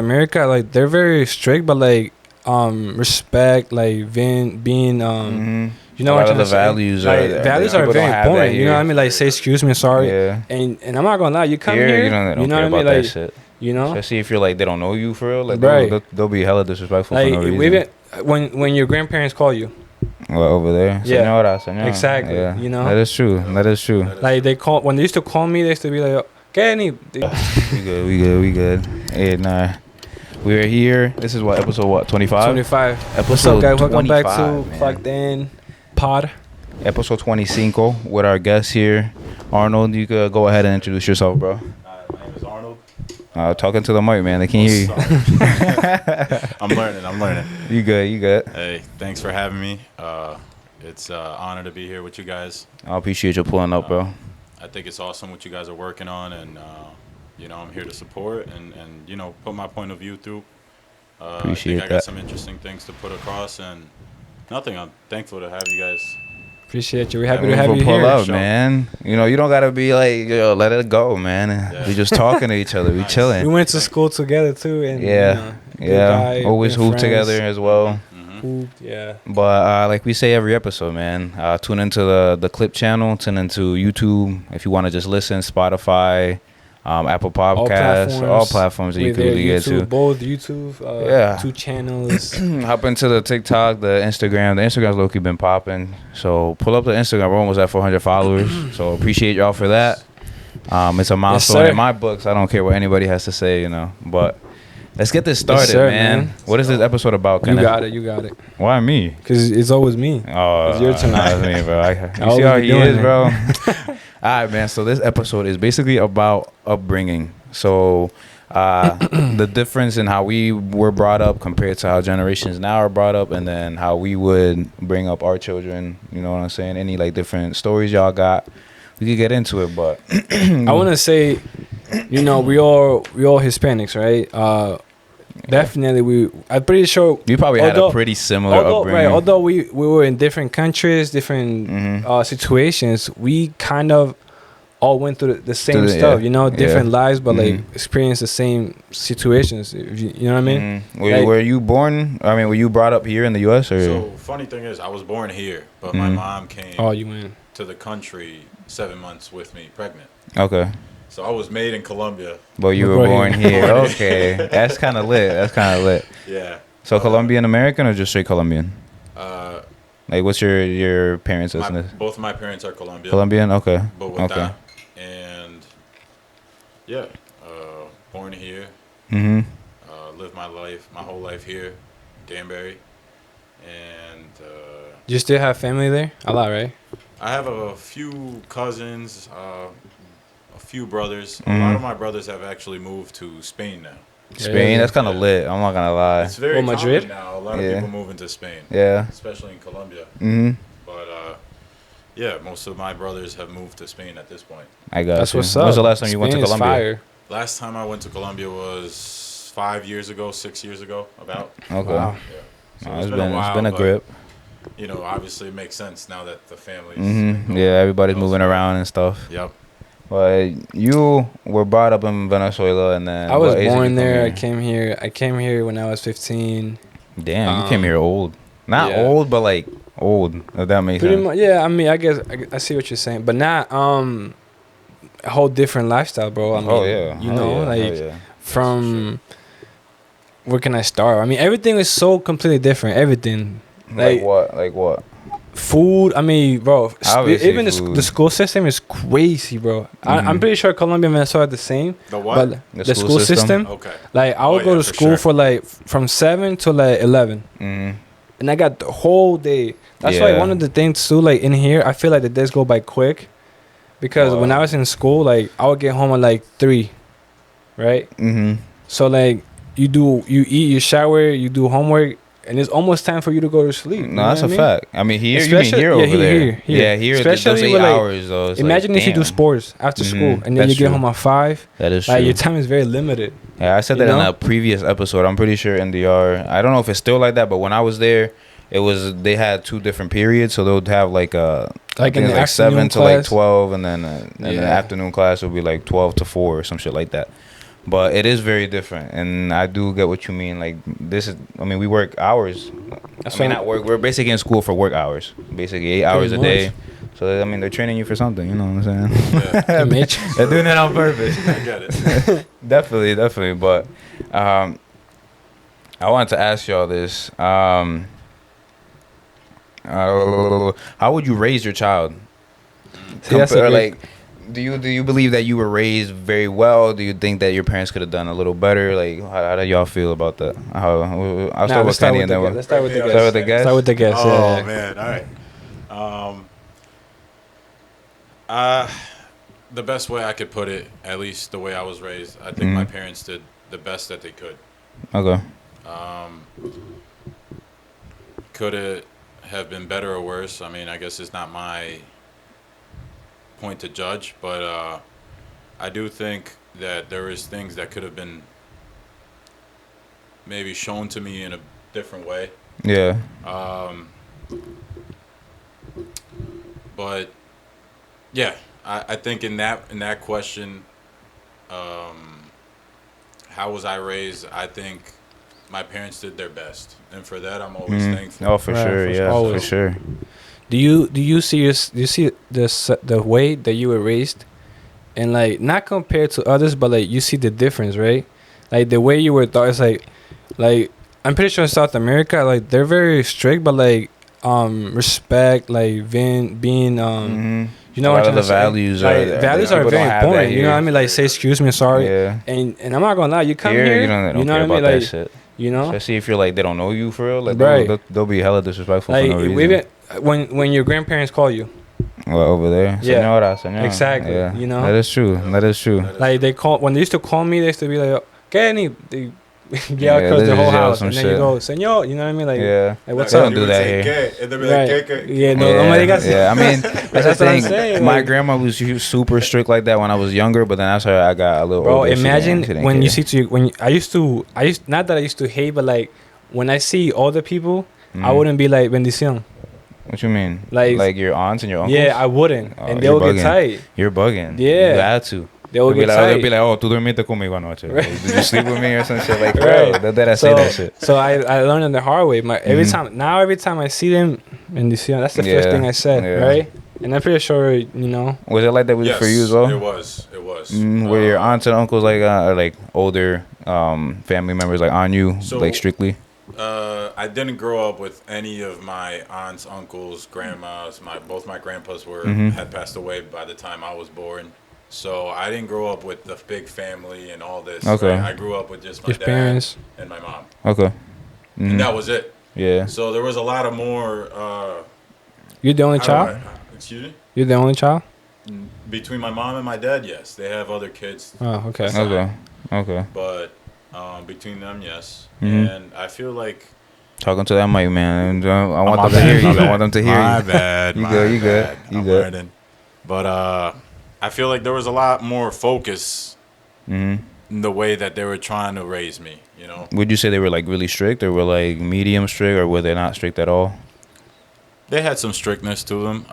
America, like they're very strict, but like respect, like being you know A what lot I'm of the trying to values say? are Like values are people don't very have that important. You know here. what I mean? Like say excuse me, sorry, Yeah. and I'm not gonna lie, you come Here, here, you don't you know care what I mean? about that Like shit. you know, Especially if you're like they don't know you for real. Like right? they'll be hella disrespectful for Like no we reason. when your grandparents call you, Well, over there, yeah, señora, señora. exactly. Yeah, You know, that is true. That is true. like they call when they used to call me, they used to be like, Kenny. We good. Hey, nah. We're here. This is episode 25? 25. Episode What's up, guys? Welcome back 25, to man. Clocked In Pod. Episode 25 with our guest here, Arnold. You could go ahead and introduce yourself, bro. My name is Arnold. Talking to the mic, man. They can't hear you. I'm learning. You good. Hey, thanks for having me. It's an honor to be here with you guys. I appreciate you pulling up, bro. I think it's awesome what you guys are working on, and I'm here to support and put my point of view through. Appreciate I think I that. got some interesting things to put across, and nothing. I'm thankful to have you guys. Appreciate you. We're happy I mean, to have we'll you pull here. up, Sure. man. You know, you don't gotta be like, yo, let it go, man. Yeah. We just talking to each other. We Nice. We chilling. went to school together too, and Yeah, good yeah. guy, Always good hoop friends. together as well. Hooped, yeah. But like we say every episode, man, tune into the clip channel, tune into YouTube if you want to just listen, Spotify, Apple Podcasts, all platforms that you We're can there, really get YouTube, to. both YouTube, Yeah. 2 channels. Hop into the TikTok, the Instagram. The Instagram's low-key been popping. So pull up the Instagram. We're almost at 400 followers. So appreciate y'all for that. It's a milestone sir. in my books. I don't care what anybody has to say, you know. But let's get this started, sir, man. man. What is this episode about? You got it. Why me? Because it's always me. Oh, It's your turn. nah, it's me, bro. You always see how be he doing is, it. bro? All right, man. So this episode is basically about upbringing. So the difference in how we were brought up compared to how generations now are brought up, and then how we would bring up our children. You know what I'm saying? Any like different stories y'all got? We could get into it, but I want to say, we all Hispanics, right? Definitely, I'm pretty sure. you probably had a pretty similar upbringing. Although we were in different countries, different situations, we kind of all went through the same stuff, different lives, but like experienced the same situations. You know what I mean? Were you born? I mean, were you brought up here in the U.S. or? So funny thing is, I was born here, but my mom came Oh, you went. to the country 7 months with me, pregnant. Okay, So I was made in Colombia. but you were Right. born here. Okay, that's kind of lit. Yeah. So Colombian American or just straight Colombian? Like, what's your parents' ethnicity? Both of my parents are Colombian. Colombian? Okay. Bogota. And yeah, born here. Mm-hmm. Lived my whole life here, Danbury. And You still have family there? A lot, right? I have a few cousins, a few brothers. A lot of my brothers have actually moved to Spain now. Spain, that's kind of lit. I'm not gonna lie. It's very Madrid? common now. A lot of Yeah. people moving to Spain, Yeah. especially in Colombia. Mm-hmm. But yeah, most of my brothers have moved to Spain at this point. I got That's you. what's up. When's the last time you went to Spain is Colombia? fire. Last time I went to Colombia was 5 years ago, 6 years ago, about. Okay. Wow. Yeah. So It's been a but, grip. Obviously it makes sense now that the family's Mm-hmm. Yeah, everybody's moving around and stuff. Yep. But you were brought up in Venezuela, and then I was what age did you born come there. here? I came here when I was 15. Damn, you came here old. Not yeah. old, but like old. If that makes Pretty sense. much, yeah. I mean, I guess I see what you're saying, but not a whole different lifestyle, bro. I mean, Oh yeah. you Hell know, yeah, like hell yeah. from where can I start? I mean, everything is so completely different. Everything, Like what? Like what? food. I mean, bro. Obviously Even food. the school system is crazy, bro. I'm pretty sure Colombia and Venezuela are the same. The what? But the school system. Okay. Like I would Oh, go yeah, to for school sure. for like from 7 to like 11. Mm-hmm. And I got the whole day. That's why Yeah. one of the things too, like in here, I feel like the days go by quick. Because when I was in school, like I would get home at like 3, right? Mm-hmm. So like you eat, you shower, you do homework, and it's almost time for you to go to sleep. No, that's a fact. I mean, here, Especially- you mean here yeah, over there. here. Yeah, here, Especially those 8 with, like, hours, though. It's Imagine like, if you do damn. sports after school, and then That's you get true. home at 5. That is true. Like your time is very limited. Yeah, I said You that in know? a previous episode. I'm pretty sure NDR. I don't know if it's still like that, but when I was there, they had 2 different periods. So they would have like Like in the like 7 afternoon to like class. 12, and then and the Yeah. afternoon class would be like 12 to 4 or some shit like that. But it is very different, and I do get what you mean. Like this is, I mean, we work hours. Not work. We're basically in school for work hours. Basically 8 hours a day. So I mean, they're training you for something. You know what I'm saying? Yeah. They're doing it on purpose. I get it. Definitely. But I wanted to ask y'all this. How would you raise your child? Do you believe that you were raised very well? Do you think that your parents could have done a little better? Like, how do y'all feel about that? I'll start with Kenny and then let's start with the guest. Start with the guest. Oh man, all right. The best way I could put it, at least the way I was raised, I think my parents did the best that they could. Okay. Could it have been better or worse? I mean, I guess it's not my point to judge, but I do think that there is things that could have been maybe shown to me in a different way. Yeah. But yeah, I think in that question, how was I raised? I think my parents did their best, and for that I'm always thankful. Oh, for sure, for sure. Do you see the way that you were raised, and like not compared to others, but like you see the difference, right? Like the way you were taught is like I'm pretty sure in South America, like they're very strict, but like respect, like being you know what I'm the values like, are values are very important. You know what I mean? Like say excuse me, sorry. Yeah. And I'm not gonna lie, you come here, you don't you know care what I mean? about Like that shit. you know, especially if you're like they don't know you for real. Like right. they'll be hella disrespectful like, for no reason. When your grandparents call you. Well, over there, yeah, señora. Exactly. Yeah. You know, that is true. Like when they used to call me, they used to be like, Kenny, they yell across the whole house, and then you go, señor, you know what I mean? Like, like what's up? Don't do that here. And they'll be like, right. Yeah, no, I mean, that's the thing. Saying, my like, grandma was super strict like that when I was younger, but then after I got a little older. Bro, imagine when you see I used to not that I used to hate, but like when I see older people, I wouldn't be like bendición. What you mean? Like your aunts and your uncles? Yeah, I wouldn't, and they would get tight. You're bugging. Yeah, you had to. They would get tight. They'll be like, oh, tú dormiste conmigo anoche. Right. Did you sleep with me or some shit? Like, right. Bro, they say that shit. So I learned it the hard way. Every time I see them, bendición, that's the first thing I said, right? And I'm pretty sure, you know. Was it like that for you as well? It was. Were your aunts and uncles like are like older family members like on you, like strictly? I didn't grow up with any of my aunts, uncles, grandmas. Both my grandpas had passed away by the time I was born. So I didn't grow up with the big family and all this. Okay. I grew up with just my dad parents and my mom. Okay. And that was it. Yeah. So there was a lot of more. You're the only child? Excuse me? You're the only child? Between my mom and my dad, yes. They have other kids. Oh, okay. Okay. But between them, yes. And I feel like talking to that mic, man. I want them to hear you. I want them to hear you. My bad. You good. But I feel like there was a lot more focus in the way that they were trying to raise me, you know? Would you say they were like really strict, or were like medium strict, or were they not strict at all? They had some strictness to them.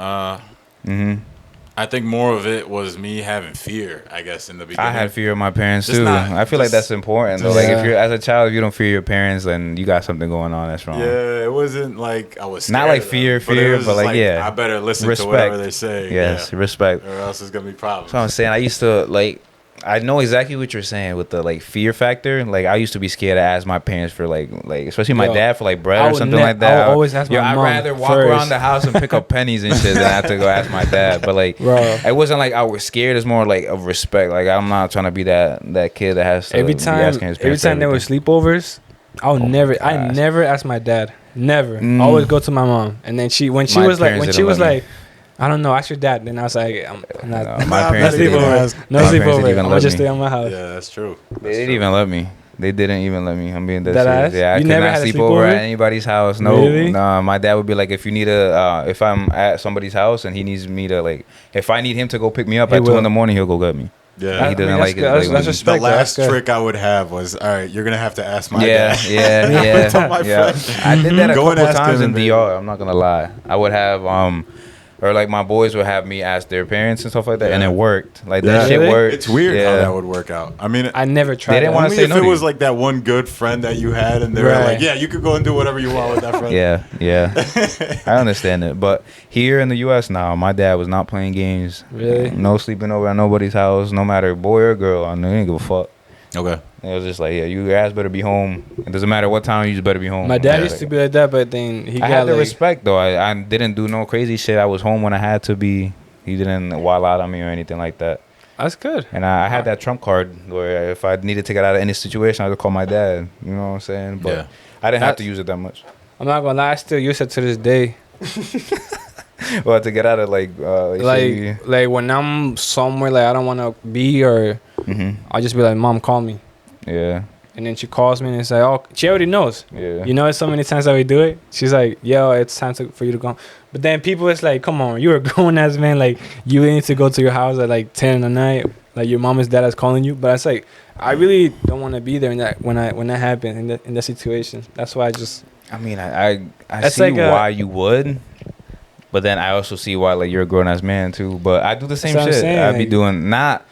I think more of it was me having fear, I guess, in the beginning. I had fear of my parents too. I feel like that's important though. Like if you're as a child, if you don't fear your parents, then you got something going on that's wrong. Yeah, it wasn't like I was scared not like fear, but like yeah, I better listen to whatever they say. Yes, respect. Or else it's gonna be problems. So I'm saying I used to like. I know exactly what you're saying with the like fear factor. Like I used to be scared to ask my parents for like especially my dad for like bread or something like that. I would always ask my mom. I'd rather walk around the house and pick up pennies and shit than have to go ask my dad. But like, it wasn't like I was scared. It's more like of respect. Like I'm not trying to be that kid that has to every time there were sleepovers, I never ask my dad. Never. Always go to my mom. And then when she was like. I don't know. Ask your dad. Then I was like, I'm not. My parents didn't sleepover. I'm gonna just stay on my house. Yeah, that's true. They didn't even let me. They didn't even let me. I'm being dead serious. Yeah, I could not sleep over at anybody's house. No, really? Nah. My dad would be like, if I'm at somebody's house and he needs me to like, if I need him to go pick me up at 2 a.m, he'll go get me. Yeah, he doesn't like it. That's respect. The last trick I would have was, all right, you're gonna have to ask my dad. Yeah. I did that a couple times in DR. I'm not gonna lie. I would have Or like my boys would have me ask their parents and stuff like that, Yeah. and it worked. Like Yeah. that shit Really? worked. It's weird Yeah. how that would work out. I mean, I never tried. They didn't that. wanna only say if no it to was you. like that one good friend that you had, and they were Right. like, "Yeah, you could go and do whatever you want with that friend." Yeah. I understand it, but here in the U.S. now, my dad was not playing games. Really? No sleeping over at nobody's house, no matter boy or girl. I didn't give a fuck. Okay. It was just like, yeah, your ass better be home. It doesn't matter what time, you just better be home. My dad Yeah. used to be like that, but then he I got had the like, respect though. I didn't do no crazy shit. I was home when I had to be. He didn't wild out on me or anything like that. that's good. And I had that trump card where if I needed to get out of any situation, I would call my dad. You know what I'm saying? But Yeah. I didn't have to That's- use it that much. I'm not gonna lie, I still use it to this day. Well, to get out of like Like when I'm somewhere like I don't want to be, or I'll just be like, "Mom, call me," yeah, and then she calls me and it's like, "Oh, she already knows." yeah. You know, it's so many times that we do it. She's like, "Yo, it's time for you to go." But then people, it's like, "Come on, you're a grown ass man. Like, you need to go to your house at like 10 at night. Like, your mom and dad is calling you." But it's like, I really don't want to be there in that when that happened in that situation. That's why I just I mean, I That's see like why you would, but then I also see why like you're a grown ass man too. But I do the same That's what I'm shit. saying, I'd be like- doing not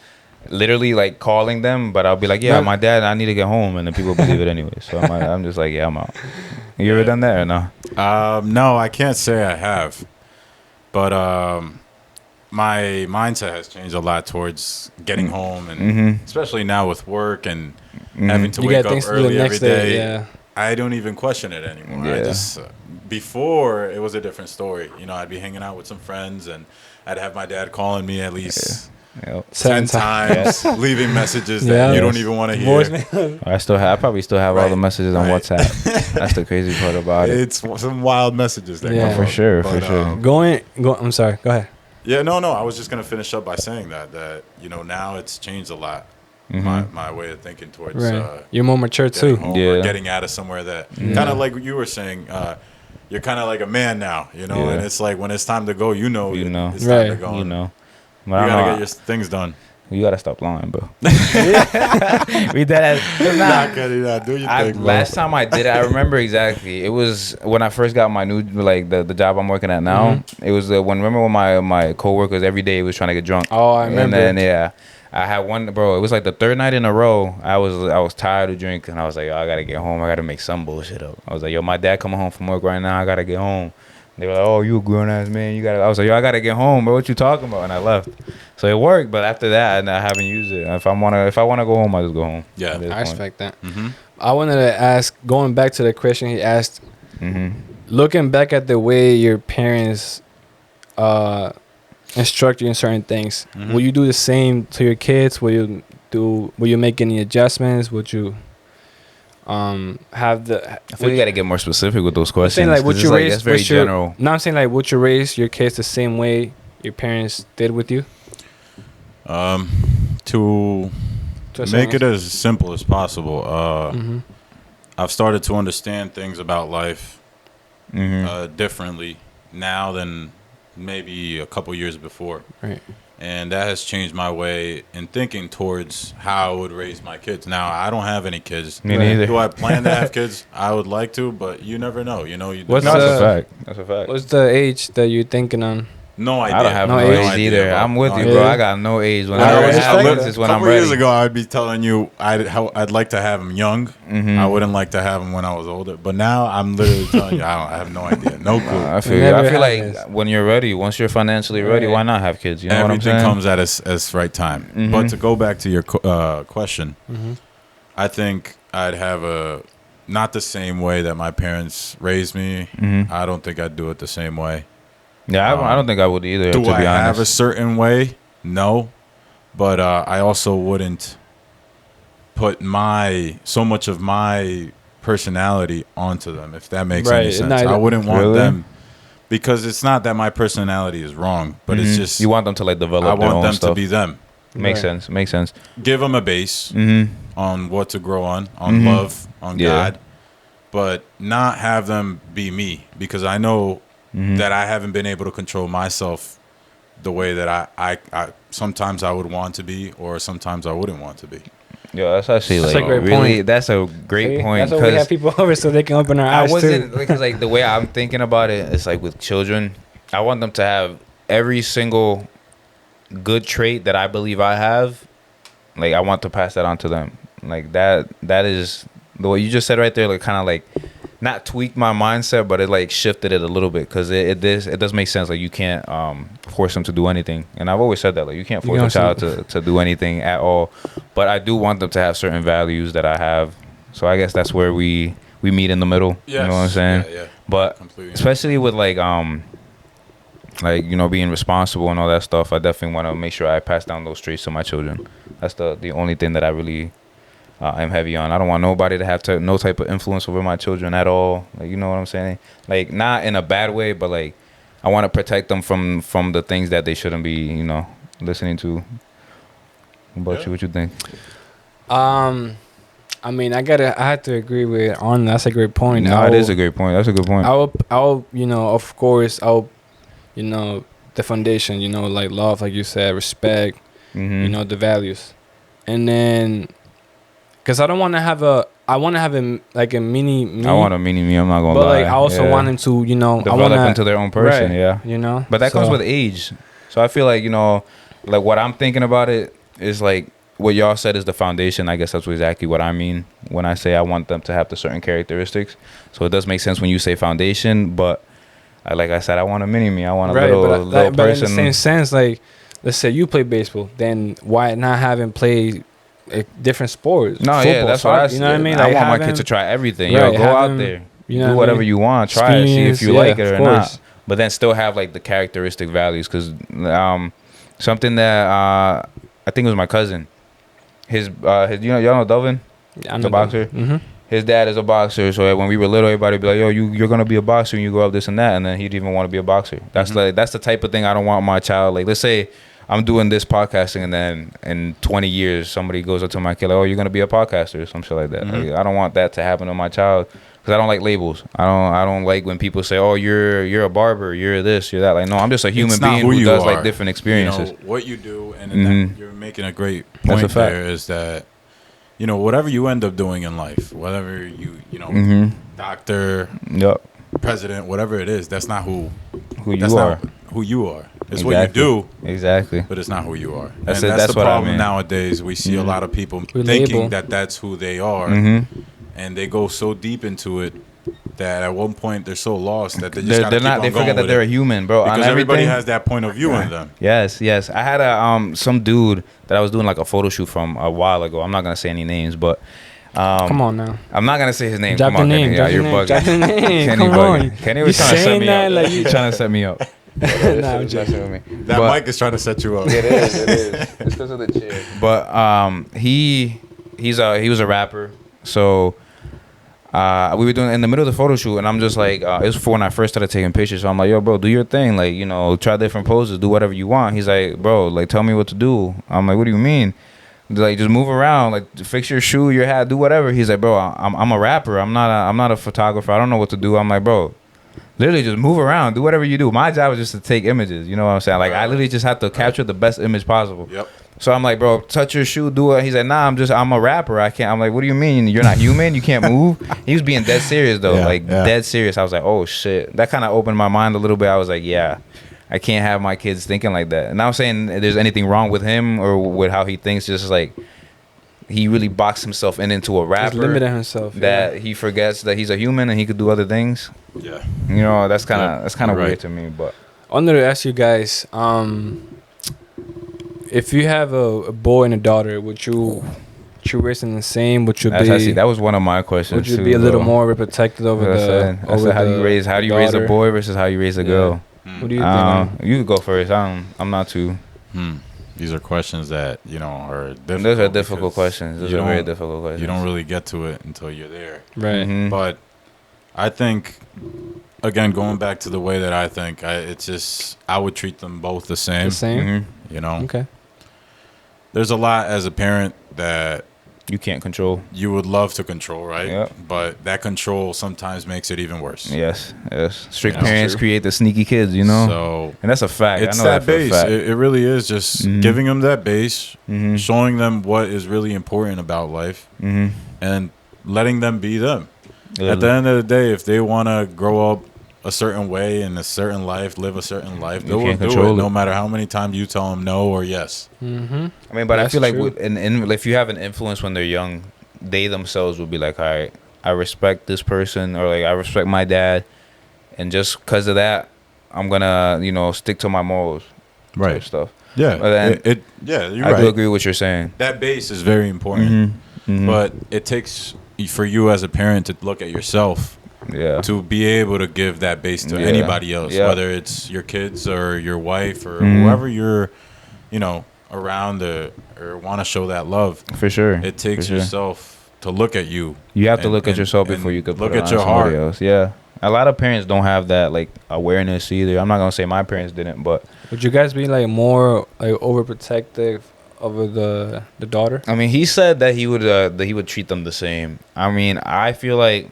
literally like calling them, but I'll be like, yeah, Not- my dad, I need to get home, and then people believe it anyway. So I'm just like, yeah, I'm out. You ever done that or no? No, I can't say I have, but my mindset has changed a lot towards getting home, and especially now with work and having to you wake got up things to do the early every next day. day. Yeah. I don't even question it anymore. I Yeah. just before it was a different story. You know, I'd be hanging out with some friends, and I'd have my dad calling me at least Yep. 10 Seven times, leaving messages that Yeah. you don't even want to hear. Voicemail. I probably still have all Right. the messages on Right. WhatsApp. That's the crazy part about it. It's some wild messages that Yeah. come For up. sure, But, for sure. Go. I'm sorry. Go ahead. Yeah, no. I was just gonna finish up by saying that you know now it's changed a lot. My way of thinking towards Right. You're more mature getting too. home Yeah. or getting out of somewhere that kind of like what you were saying. You're kind of like a man now, you know, Yeah. and it's like when it's time to go, you know, You know. it's time to Right. go. You and know, you but I gotta know get your things done. you gotta stop lying, bro. We did Nah, do your thing, bro. last time I did it, I remember exactly. It was when I first got my new, like the job I'm working at now. It was remember when my coworkers every day was trying to get drunk. Oh, I remember. And then I had one, bro. It was like the third night in a row. I was tired of drinking. I was like, yo, I gotta get home. I gotta make some bullshit up. I was like, yo, my dad coming home from work right now. I gotta get home. They were like, oh, you a grown ass man. You gotta. I was like, yo, I gotta get home, bro. What you talking about? And I left. So it worked, but after that, I haven't used it. If I wanna go home, I just go home. Yeah. At this I point. respect that. Mm-hmm. I wanted to ask, going back to the question he asked, Mhm. looking back at the way your parents instruct you in certain things, will you do the same to your kids? Will you make any adjustments? Would you have the? I feel you gotta get more specific with those I'm questions. saying like, 'cause would it's you like, raise? that's very would you- general. No, I'm saying like, would you raise your kids the same way your parents did with you? To To a make it certain as simple as possible. Mhm. I've started to understand things about life Mm-hmm. differently now than maybe a couple years before. Right. And that has changed my way in thinking towards how I would raise my kids. Now, I don't have any kids. Me Right. neither. Do I plan to have kids? I would like to, but you never know. You know, What's No, that's the- a fact. That's a fact. What's the age that you're thinking on? no idea. I don't have No no, age age either. bro. I'm with No you, idea. bro. Yeah. I got no age. When I I respect have that. kids, is when a I'm couple years ready. ago, I'd be telling you I'd like to have them young. Mhm. I wouldn't like to have them when I was older. But now I'm literally telling you, I have no idea. No clue. I feel you. Never I feel like happens. when you're ready, once you're financially ready, Right. why not have kids? You know Everything what I'm comes at its right time. Mhm. But to go back to your question, Mm-hmm. I think I'd have not the same way that my parents raised me. saying? I don't think I'd do it the same way. Yeah, I don't think I would either. Do to I be have a honest. certain way? No. But I also wouldn't put so much of my personality onto them, if that makes any Right. sense. No, I wouldn't want Really? them, because it's not that my personality is wrong, but it's Mhm. just you want them to like develop I their want own them stuff. to be them. Makes Right. sense. Makes sense. Give them a base Mm-hmm. on what to grow on Mhm. love, on Yeah. God, but not have them be me, because I know Mm-hmm. that I haven't been able to control myself the way that I sometimes I would want to be, or sometimes I wouldn't want to be. Yeah, that's actually That's like a great really. point. That's a great point. That's why we 'cause have people over so they can open our I eyes wasn't too. because like the way I'm thinking about it is like with children, I want them to have every single good trait that I believe I have, like I want to pass that on to them. Like that is the way you just said right there, like kind of like not tweaked my mindset, but it like shifted it a little bit, because it does make sense. Like you can't force them to do anything, and I've always said that, like you can't force a child to do anything at all. But I do want them to have certain values that I have. So I guess that's where we meet in the middle. Yes. You know what I'm saying? Yeah. But completely, especially with like you know, being responsible and all that stuff, I definitely want to make sure I pass down those traits to my children. That's the only thing that I really am heavy on. I don't want nobody to have no type of influence over my children at all. Like, you know what I'm saying? Like, not in a bad way, but like I want to protect them from the things that they shouldn't be, you know, listening to. What about you? What you think? I mean, I had to agree with Arnold. That's a great point. No, it is a great point. That's a good point. I'll, you know, of course, you know, the foundation, you know, like love, like you said, respect, you know, the values. And then, because I want to have like a mini me. I want a mini me, I'm not going to lie. But like, I also want them to, you know, develop into their own person, right, you know. But that comes with age. So I feel like, you know, like what I'm thinking about it is like, what y'all said is the foundation. I guess that's exactly what I mean when I say I want them to have the certain characteristics. So it does make sense when you say foundation, but like I said, I want a mini me. I want a little person. But in the same sense, like, let's say you play baseball, then why not have him play different sports? No, football, yeah, that's soccer, what I say. You know what I mean? Like, I want my kids to try everything. Right, Yo, go out there, you know do whatever you want, try it, see if you like it or not. But then still have like the characteristic values, because something that I think it was my cousin. His y'all know Delvin, the boxer. Mm-hmm. His dad is a boxer, so when we were little, everybody would be like, "Yo, you're gonna be a boxer, and you grow up this and that," and then he'd even want to be a boxer. That's like that's the type of thing I don't want my child. Like, let's say I'm doing this podcasting, and then in 20 years somebody goes up to my kid like, "Oh, you're gonna be a podcaster," or some shit like that. Like, I don't want that to happen to my child, because I don't like labels. I don't like when people say, "Oh, you're a barber, you're this, you're that." Like, no, I'm just a human being who does like different experiences. You know, what you do, and you're making a great point there, is that, you know, whatever you end up doing in life, whatever you know, doctor, president, whatever it is, that's not who you are. Who you are. It's what you do. Exactly. But it's not who you are. That's and that's the problem nowadays. We see a lot of people thinking that that's who they are, and they go so deep into it that at one point they're so lost that they just gotta keep on they going forget that they're a human, bro. Because everybody has that point of view in them. Yes. I had some dude that I was doing like a photo shoot from a while ago. I'm not gonna say any names, but come on now. I'm not gonna say his name. Drop Come on, name, Kenny. You're bugging. Kenny bugging. Kenny was trying to set me up. Like, he's trying to set me up. That mic is trying to set you up. It is. It's because of the chair. But he was a rapper, so. We were doing in the middle of the photo shoot, and I'm just like, it was before when I first started taking pictures. So I'm like, yo, bro, do your thing. Like, you know, try different poses, do whatever you want. He's like, bro, like, tell me what to do. I'm like, what do you mean? Like, just move around, like, fix your shoe, your hat, do whatever. He's like, bro, I'm a rapper. I'm not a photographer. I don't know what to do. I'm like, bro, literally just move around, do whatever you do. My job is just to take images. You know what I'm saying? Like, I literally just have to capture the best image possible. Yep. So I'm like, bro, touch your shoe, do it. He's like, nah, I'm a rapper. I can't. I'm like, what do you mean? You're not human? You can't move? He was being dead serious, though. Dead serious. I was like, oh, shit. That kind of opened my mind a little bit. I was like, yeah, I can't have my kids thinking like that. And I'm saying there's anything wrong with him or with how he thinks. Just like, he really boxed himself into a rapper. He's limited himself. That he forgets that he's a human and he could do other things. Yeah. You know, that's kind of weird to me. But I wanted to ask you guys, if you have a boy and a daughter, would you raise them the same? That was one of my questions. Would you be a little more protected over how do you raise a boy versus how you raise a girl? What do you think? You could go first. I'm not too. These are questions that, you know, are difficult. Those are difficult questions. Those are very difficult questions. You don't really get to it until you're there. Right. Mm-hmm. But I think, again, going back to the way that I think, I would treat them both the same. The same? Mm-hmm. You know? Okay. There's a lot as a parent that you can't control. You would love to control, right? Yep. But that control sometimes makes it even worse. Yes. Strict parents create the sneaky kids, you know? So, and that's a fact. It's that base. It really is just giving them that base, showing them what is really important about life, and letting them be them. At the end of the day, if they want to grow up a certain way in a certain life, live a certain life, they You will can't do control it it. no matter how many times you tell them no or yes. Mm-hmm. I mean, but That's I feel true. like if you have an influence when they're young, they themselves will be like, all right, I respect this person, or like I respect my dad, and just because of that, I'm gonna stick to my morals, type stuff. Yeah, But then you're I right. do agree with what you're saying. That base is very important, but it takes for you as a parent to look at yourself Yeah. to be able to give that base to anybody else, whether it's your kids or your wife or whoever you're, around or want to show that love. For sure. It takes yourself to look at you. You have to look at yourself before you could look put it at on your somebody heart. else. Yeah. A lot of parents don't have that like awareness either. I'm not gonna say my parents didn't, but Would you guys be like more like overprotective over the daughter? I mean, he said that he would treat them the same. I mean, I feel like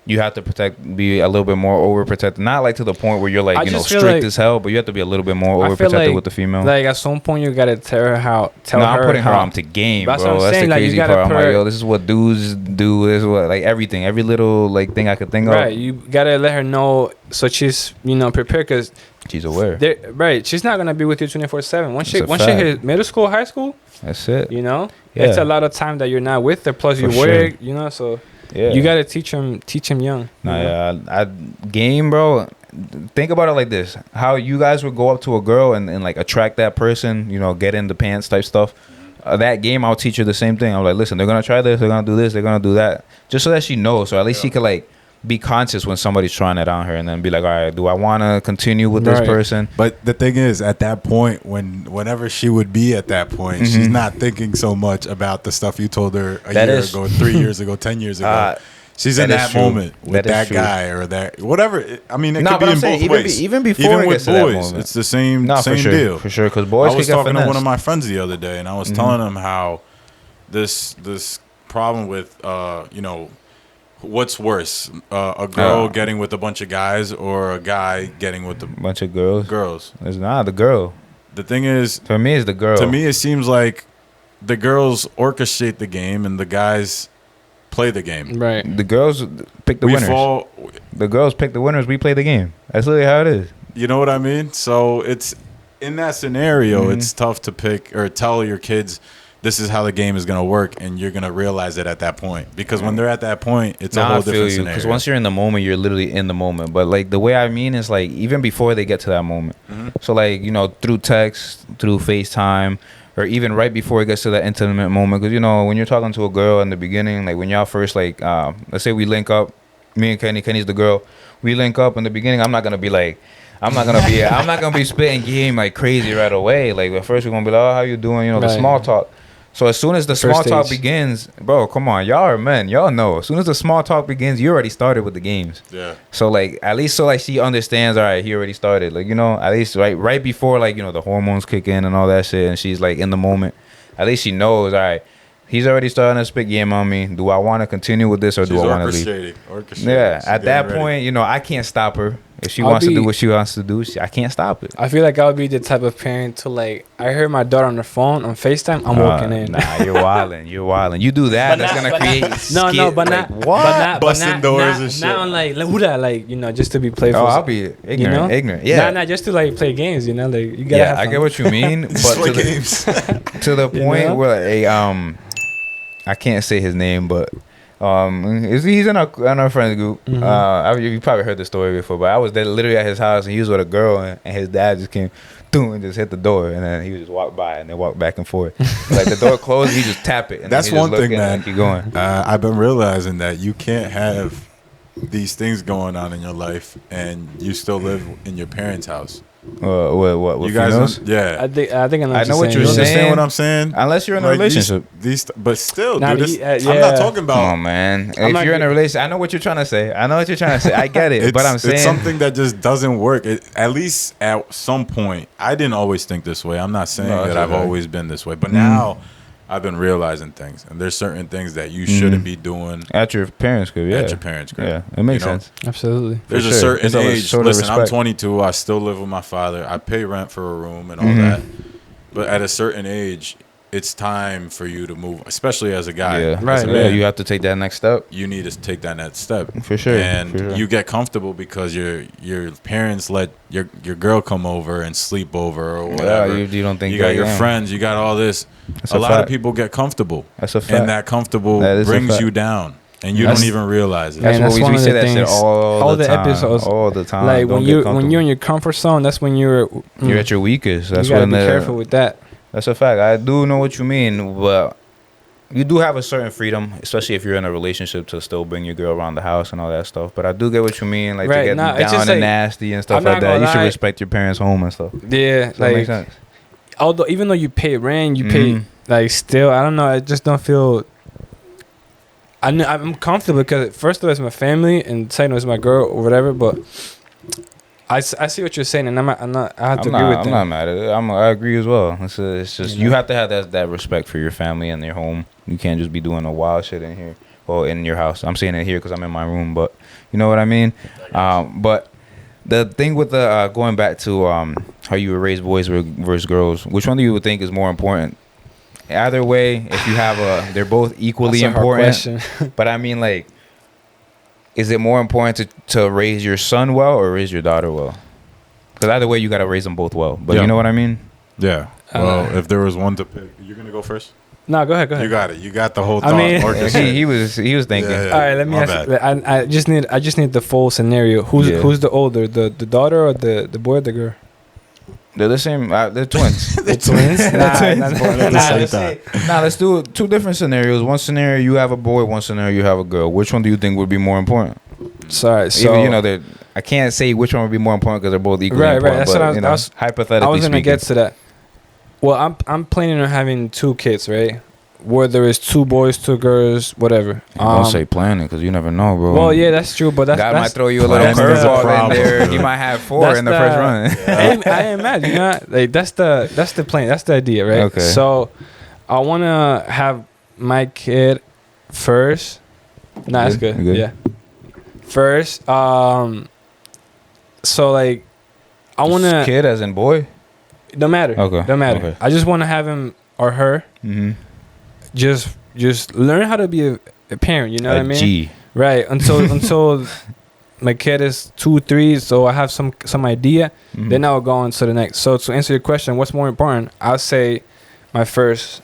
you have to be a little bit more overprotective. Not like to the point where you're like, strict like, as hell, but you have to be a little bit more I feel overprotective like, with the female. Like at some point you gotta tell her. I'm putting her on to game, That's bro. what I'm That's saying, the like, you crazy gotta part. I'm put like, her- yo, this is what dudes do. This is what, like, everything, every little like thing I could think Right, of. you gotta let her know so she's prepared, because She's aware. right, she's not gonna be with you 24/7. Once she That's a once she fact. hit middle school, high school, That's it. it's Yeah. a lot of time that you're not with her. Plus you For work, sure. so Yeah. you gotta teach him young. Nah, yeah, I game, bro. Think about it like this: how you guys would go up to a girl and like attract that person, get in the pants type stuff. That game, I'll teach her the same thing. I'm like, listen, they're gonna try this, they're gonna do this, they're gonna do that, just so that she knows. So at least she could like be conscious when somebody's trying it on her, and then be like, all right, do I want to continue with this person? But the thing is, at that point, whenever she would be at that point, she's not thinking so much about the stuff you told her a year ago, 3 years ago, 10 years ago. She's in that moment with that guy or that whatever. I mean, it could be in both ways. Even before it with gets to that boys, moment. it's the same deal. For sure, because boys. I was can get talking to one of finessed. my friends the other day, and I was telling him how this problem with what's worse, a girl getting with a bunch of guys or a guy getting with a bunch of girls. It's not the girl. The thing is, for me, it's the girl. To me, it seems like the girls orchestrate the game and the guys play the game. Right. The girls pick the winners. The girls pick the winners. We play the game. That's literally how it is. You know what I mean? So it's in that scenario, it's tough to pick or tell your kids this is how the game is going to work, and you're going to realize it at that point. Because when they're at that point, it's a whole different scenario. Because once you're in the moment, you're literally in the moment. But like the way I mean is like even before they get to that moment. So like through text, through FaceTime, or even right before it gets to that intimate moment. Because when you're talking to a girl in the beginning, like when y'all first like let's say we link up, me and Kenny's the girl. We link up in the beginning. I'm not gonna be spitting game like crazy right away. Like at first we're gonna be like, oh, how you doing? The small talk. So as soon as the small talk begins, bro, come on, y'all are men, y'all know. As soon as the small talk begins, you already started with the games. Yeah. So like at least she understands. All right, he already started. Like at least right before like the hormones kick in and all that shit, and she's like in the moment. At least she knows. All right, he's already starting to spit game on me. Do I want to continue with this or do I want to leave? Yeah. At that point, I can't stop her. If she wants to do what she wants to do, I can't stop it. I feel like I would be the type of parent to like, I heard my daughter on the phone on FaceTime, I'm walking in. Nah, you're wilding. You do that, that's gonna create busting doors and shit. Not on like who that like just to be playful. Oh, I'll be ignorant. Yeah. Not just to like play games. Like you gotta. Yeah, I get what you mean, but to the point where I can't say his name, but. He's in our friends group. You probably heard the story before, but I was there literally at his house, and he was with a girl, and his dad just came, and just hit the door, and then he would just walk by, and they walk back and forth. Like the door closed, he just tap it. And that's one thing, man. And keep going. I've been realizing that you can't have these things going on in your life, and you still live in your parents' house. What you guys? Yeah, I think I know what you're saying. You understand what I'm saying? Unless you're in a relationship, but still, dude, I'm not talking about. Come on, man. If you're in a relationship, I know what you're trying to say. I get it, but I'm saying it's something that just doesn't work. At least at some point, I didn't always think this way. I'm not saying that I've always been this way, but now I've been realizing things, and there's certain things that you shouldn't be doing at your parents' crib. Yeah, at your parents' crib. Yeah, it makes sense. Absolutely. There's a certain age. Listen, I'm 22. I still live with my father. I pay rent for a room and all that. But at a certain age, it's time for you to move, especially as a guy. Yeah, Right, As a yeah. man, You have to take that next step. you need to take that next step For sure. and for sure. you get comfortable because your parents let your girl come over and sleep over or whatever. you don't think you got that, your yeah. friends, you got all this. That's a a lot of fact. people get comfortable, That's a fact. and that comfortable That is a brings fact. you down, and you That's- don't even realize it. That's Man, what that's one we of say the that shit things- all the time. episodes, all the time. Like Don't when get you're comfortable. in your comfort zone, that's when you're You're at your weakest. That's you gotta when be careful with that. That's a fact. I do know what you mean, but you do have a certain freedom, especially if you're in a relationship, to still bring your girl around the house and all that stuff. But I do get what you mean, like Right, to get nah, it's down just and like- nasty and stuff I'm like not that. gonna You should lie. respect your parents' home and stuff. Yeah, Does that make like sense? although even though you pay rent, you pay Mhm. like still. I don't know. I just don't feel. I'm comfortable because first of all, it's my family, and second, it's my girl or whatever. But I see what you're saying, and I'm not. I have to agree with I'm that. not mad at it. I agree as well. It's just You you know? have to have that respect for your family and their home. You can't just be doing a wild shit in here or in your house. I'm saying it here because I'm in my room, but you know what I mean. But the thing with the going back to how you were raised, boys versus girls, which one do you think is more important? Either way, if you have they're both equally That's a hard important. question. But I mean, like, is it more important to raise your son well or raise your daughter well? Because either way, you got to raise them both well. But Yeah. you know what I mean? Yeah. Well, if there was one to pick, you're gonna go first. No, go ahead. You got it. You got the whole I thought. mean- orchestrated. He was thinking. Yeah, All right, let me my ask. bad. I just need the full scenario. Who's the older, the daughter or the boy or the girl? They're the same. They're twins. The twins. Let's do two different scenarios. One scenario you have a boy. One scenario you have a girl. Which one do you think would be more important? Sorry. So Even, you know, that I can't say which one would be more important because they're both equally Right, important. that's but, what I was- you know, I was- hypothetically I was gonna speaking. get to that. Well, I'm planning on having 2 kids, right? Whether it's 2 boys, 2 girls, whatever. Don't say planning because you never know, bro. Well, yeah, that's true, but God that's might throw you a little Planning is a curveball in problem, there. dude. He might have 4 That's in the first run. I ain't mad, you know. Like that's the plan. That's the idea, right? Okay. So I wanna have my kid first. Nah, that's Good, good. good. Yeah. First, so like, I wanna. Kid as in boy. Don't matter. Okay, Don't matter. okay. I just wanna have him or her Mm-hmm. just learn how to be a parent. You know what I mean? G. Right. Until my kid is 2, 3, so I have some idea. Mhm. Then I'll go on to the next. So to answer your question, what's more important? I'll say my first,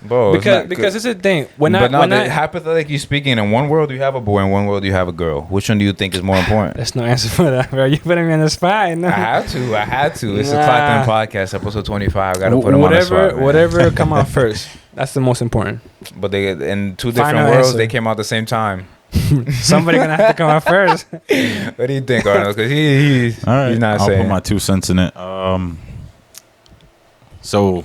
Bro, it's not because good. it's a thing. When but I hypothetically speaking, in one world you have a boy, in one world you have a girl. Which one do you think is more important? there's no answer for that, bro. You putting me on the spot. No. I had to. It's the Nah. Clock In Podcast, episode 25. I gotta put them on the spot, man. whatever come out first. That's the most important. But they in two different Final worlds, answer. they came out at the same time. Somebody gonna have to come out first. What do you think, Arnold? Because he's All right. he's not I'll saying. put my 2 cents in it. So,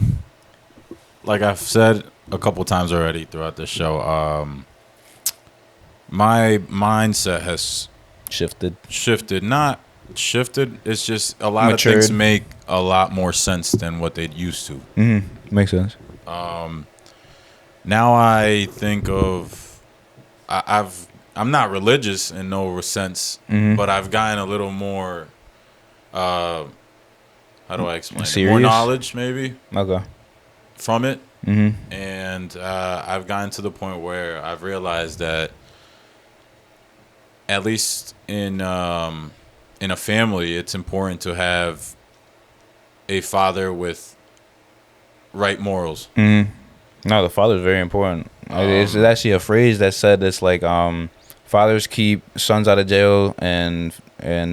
like I've said a couple times already throughout this show, my mindset has shifted. Not shifted. It's just a lot Matured. of things make a lot more sense than what they used to. Mm-hmm. Makes sense. Now I think of, I'm not religious in no sense, Mhm. but I've gotten a little more, how do I explain it? Serious? More knowledge maybe Okay. from it. Mm-hmm. And I've gotten to the point where I've realized that at least in a family, it's important to have a father with right morals. Mm-hmm. No, the father is very important. It's actually a phrase that said it's like fathers keep sons out of jail and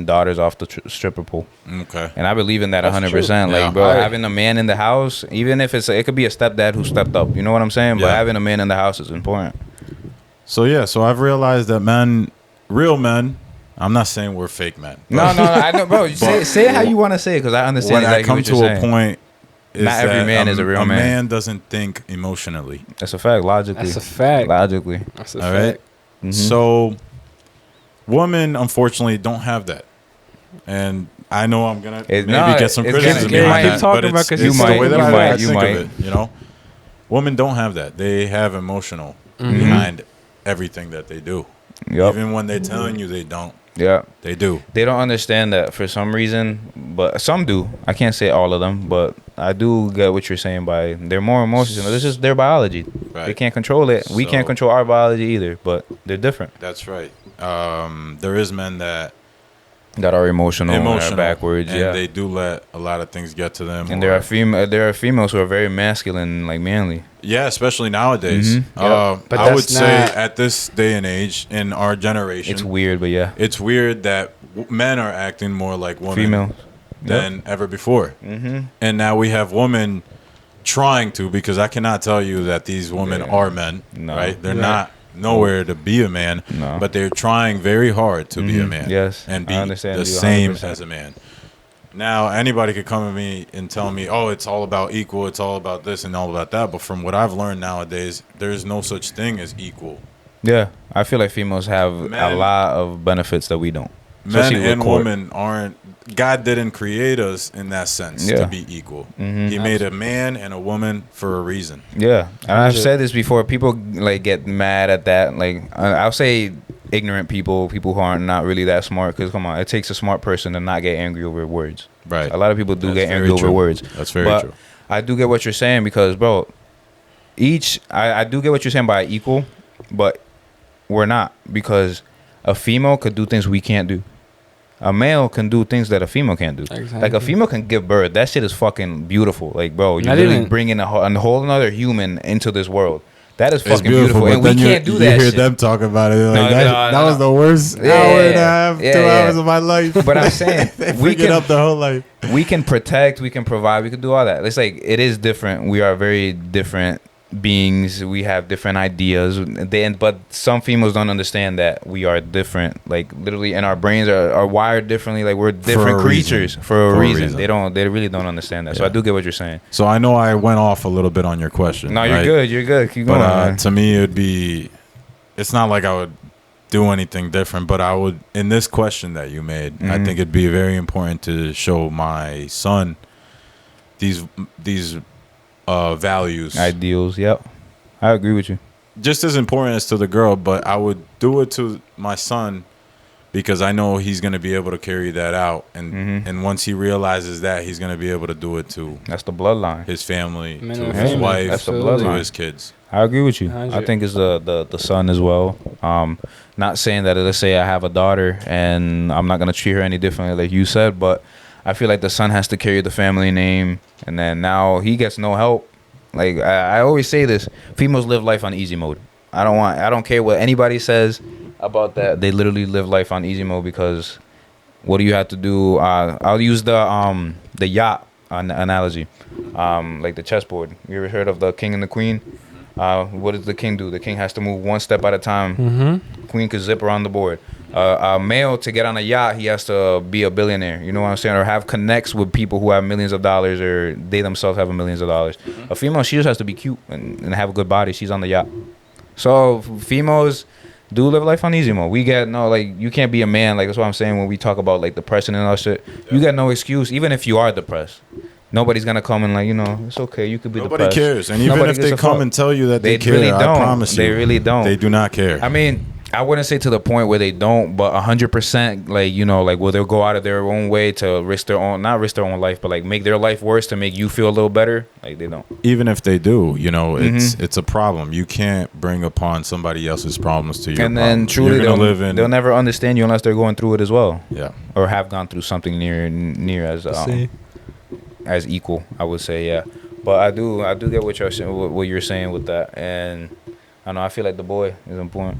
daughters off the stripper pole. Okay. And I believe in that That's 100%. true. Like, Yeah. bro, Alright. having a man in the house, even if it could be a stepdad who stepped up. You know what I'm saying? But Yeah. having a man in the house is important. So I've realized that real men. I'm not saying we're fake men. No, I know, bro. Say it how you want to say it, because I understand When I exactly come what to you're a saying. point, is Not every that man is a real man. A man doesn't think emotionally. That's a fact, logically. That's a fact. Logically. That's a All fact. right. Mhm. So, women unfortunately don't have that, and I know I'm gonna maybe get some it's criticism gonna- behind keep that, talking but about it's, 'cause it's you the might- way that you I might- think might. of it. You know, women don't have that. They have emotional Mhm. behind everything that they do. Yep. Even when they're telling you they don't, Yeah. they do. They don't understand that for some reason, but some do. I can't say all of them, but I do get what you're saying by they're more emotional. This is their biology. Right. They can't control it. We can't control our biology either, but they're different. That's right. There is men that are emotional and are backwards, and they do let a lot of things get to them. And there are females who are very masculine, like manly. Yeah, especially nowadays. But I would say at this day and age in our generation, it's weird, but yeah, it's weird that men are acting more like women females than ever before. And now we have women trying to, because I cannot tell you that these women are men, right? They're not nowhere to be a man, but they're trying very hard to be a man, and be the same as a man. Now anybody could come at me and tell me, oh, it's all about equal, it's all about this and all about that, but from what I've learned nowadays, there's no such thing as equal. I feel like females have a lot of benefits that we don't. Men and women aren't. God didn't create us in that sense to be equal. He made a man and a woman for a reason. And I've said this before. People like get mad at that. Like I'll say ignorant people who are not really that smart. Because come on, it takes a smart person to not get angry over words. Right. A lot of people do get angry over words. That's very true. I do get what you're saying because, bro, I do get what you're saying by equal, but we're not, because a female could do things we can't do. A male can do things that a female can't do. Exactly. Like a female can give birth. That shit is fucking beautiful. Like, bro, you're really bringing a whole another human into this world. That is fucking beautiful. And we can't do that. You hear them talk about it. Like, that was the worst hour and a half, 2 hours of my life. But I'm saying we can up the whole life. We can protect. We can provide. We can do all that. It's like it is different. We are very different beings. We have different ideas, but some females don't understand that we are different, like literally, and our brains are wired differently. Like we're different creatures for a reason. They really don't understand that. So I do get what you're saying. So I know I went off a little bit on your question. No, you're good keep going. But to me it's not like I would do anything different, but I would, in this question that you made, I think it'd be very important to show my son these values, ideals. I agree with you. Just as important as to the girl, but I would do it to my son because I know he's going to be able to carry that out, and once he realizes that, he's going to be able to do it to that's the bloodline, his family, to his wife, that's the bloodline, to his kids. I agree with you. 100. I think it's the son as well. Not saying that, let's say I have a daughter and I'm not going to treat her any differently like you said, but I feel like the son has to carry the family name, and then now he gets no help. Like I always say this, females live life on easy mode. I don't care what anybody says about that. They literally live life on easy mode because what do you have to do? I'll use the yacht analogy, like the chessboard. You ever heard of the king and the queen? What does the king do? The king has to move one step at a time. Queen could zip around the board. A male, to get on a yacht, he has to be a billionaire. You know what I'm saying? Or have connects with people who have millions of dollars, or they themselves have millions of dollars. A female, she just has to be cute and have a good body. She's on the yacht. So females do live life on easy mode. We get you can't be a man. Like that's what I'm saying when we talk about like depression and all shit. You got no excuse, even if you are depressed. Nobody's gonna come and it's okay. You could be Nobody depressed. cares, and even if they come and tell you that they care, really don't. I promise you, they really don't. They do not care. I mean, I wouldn't say to the point where they don't, but 100%, will they'll go out of their own way to not risk their own life, but make their life worse to make you feel a little better. Like they don't. Even if they do, it's a problem. You can't bring upon somebody else's problems to your. And then truly, they'll never understand you unless they're going through it as well. Yeah. Or have gone through something near as equal, I would say. Yeah. But I do get what you're saying with that, and I feel like the boy is important.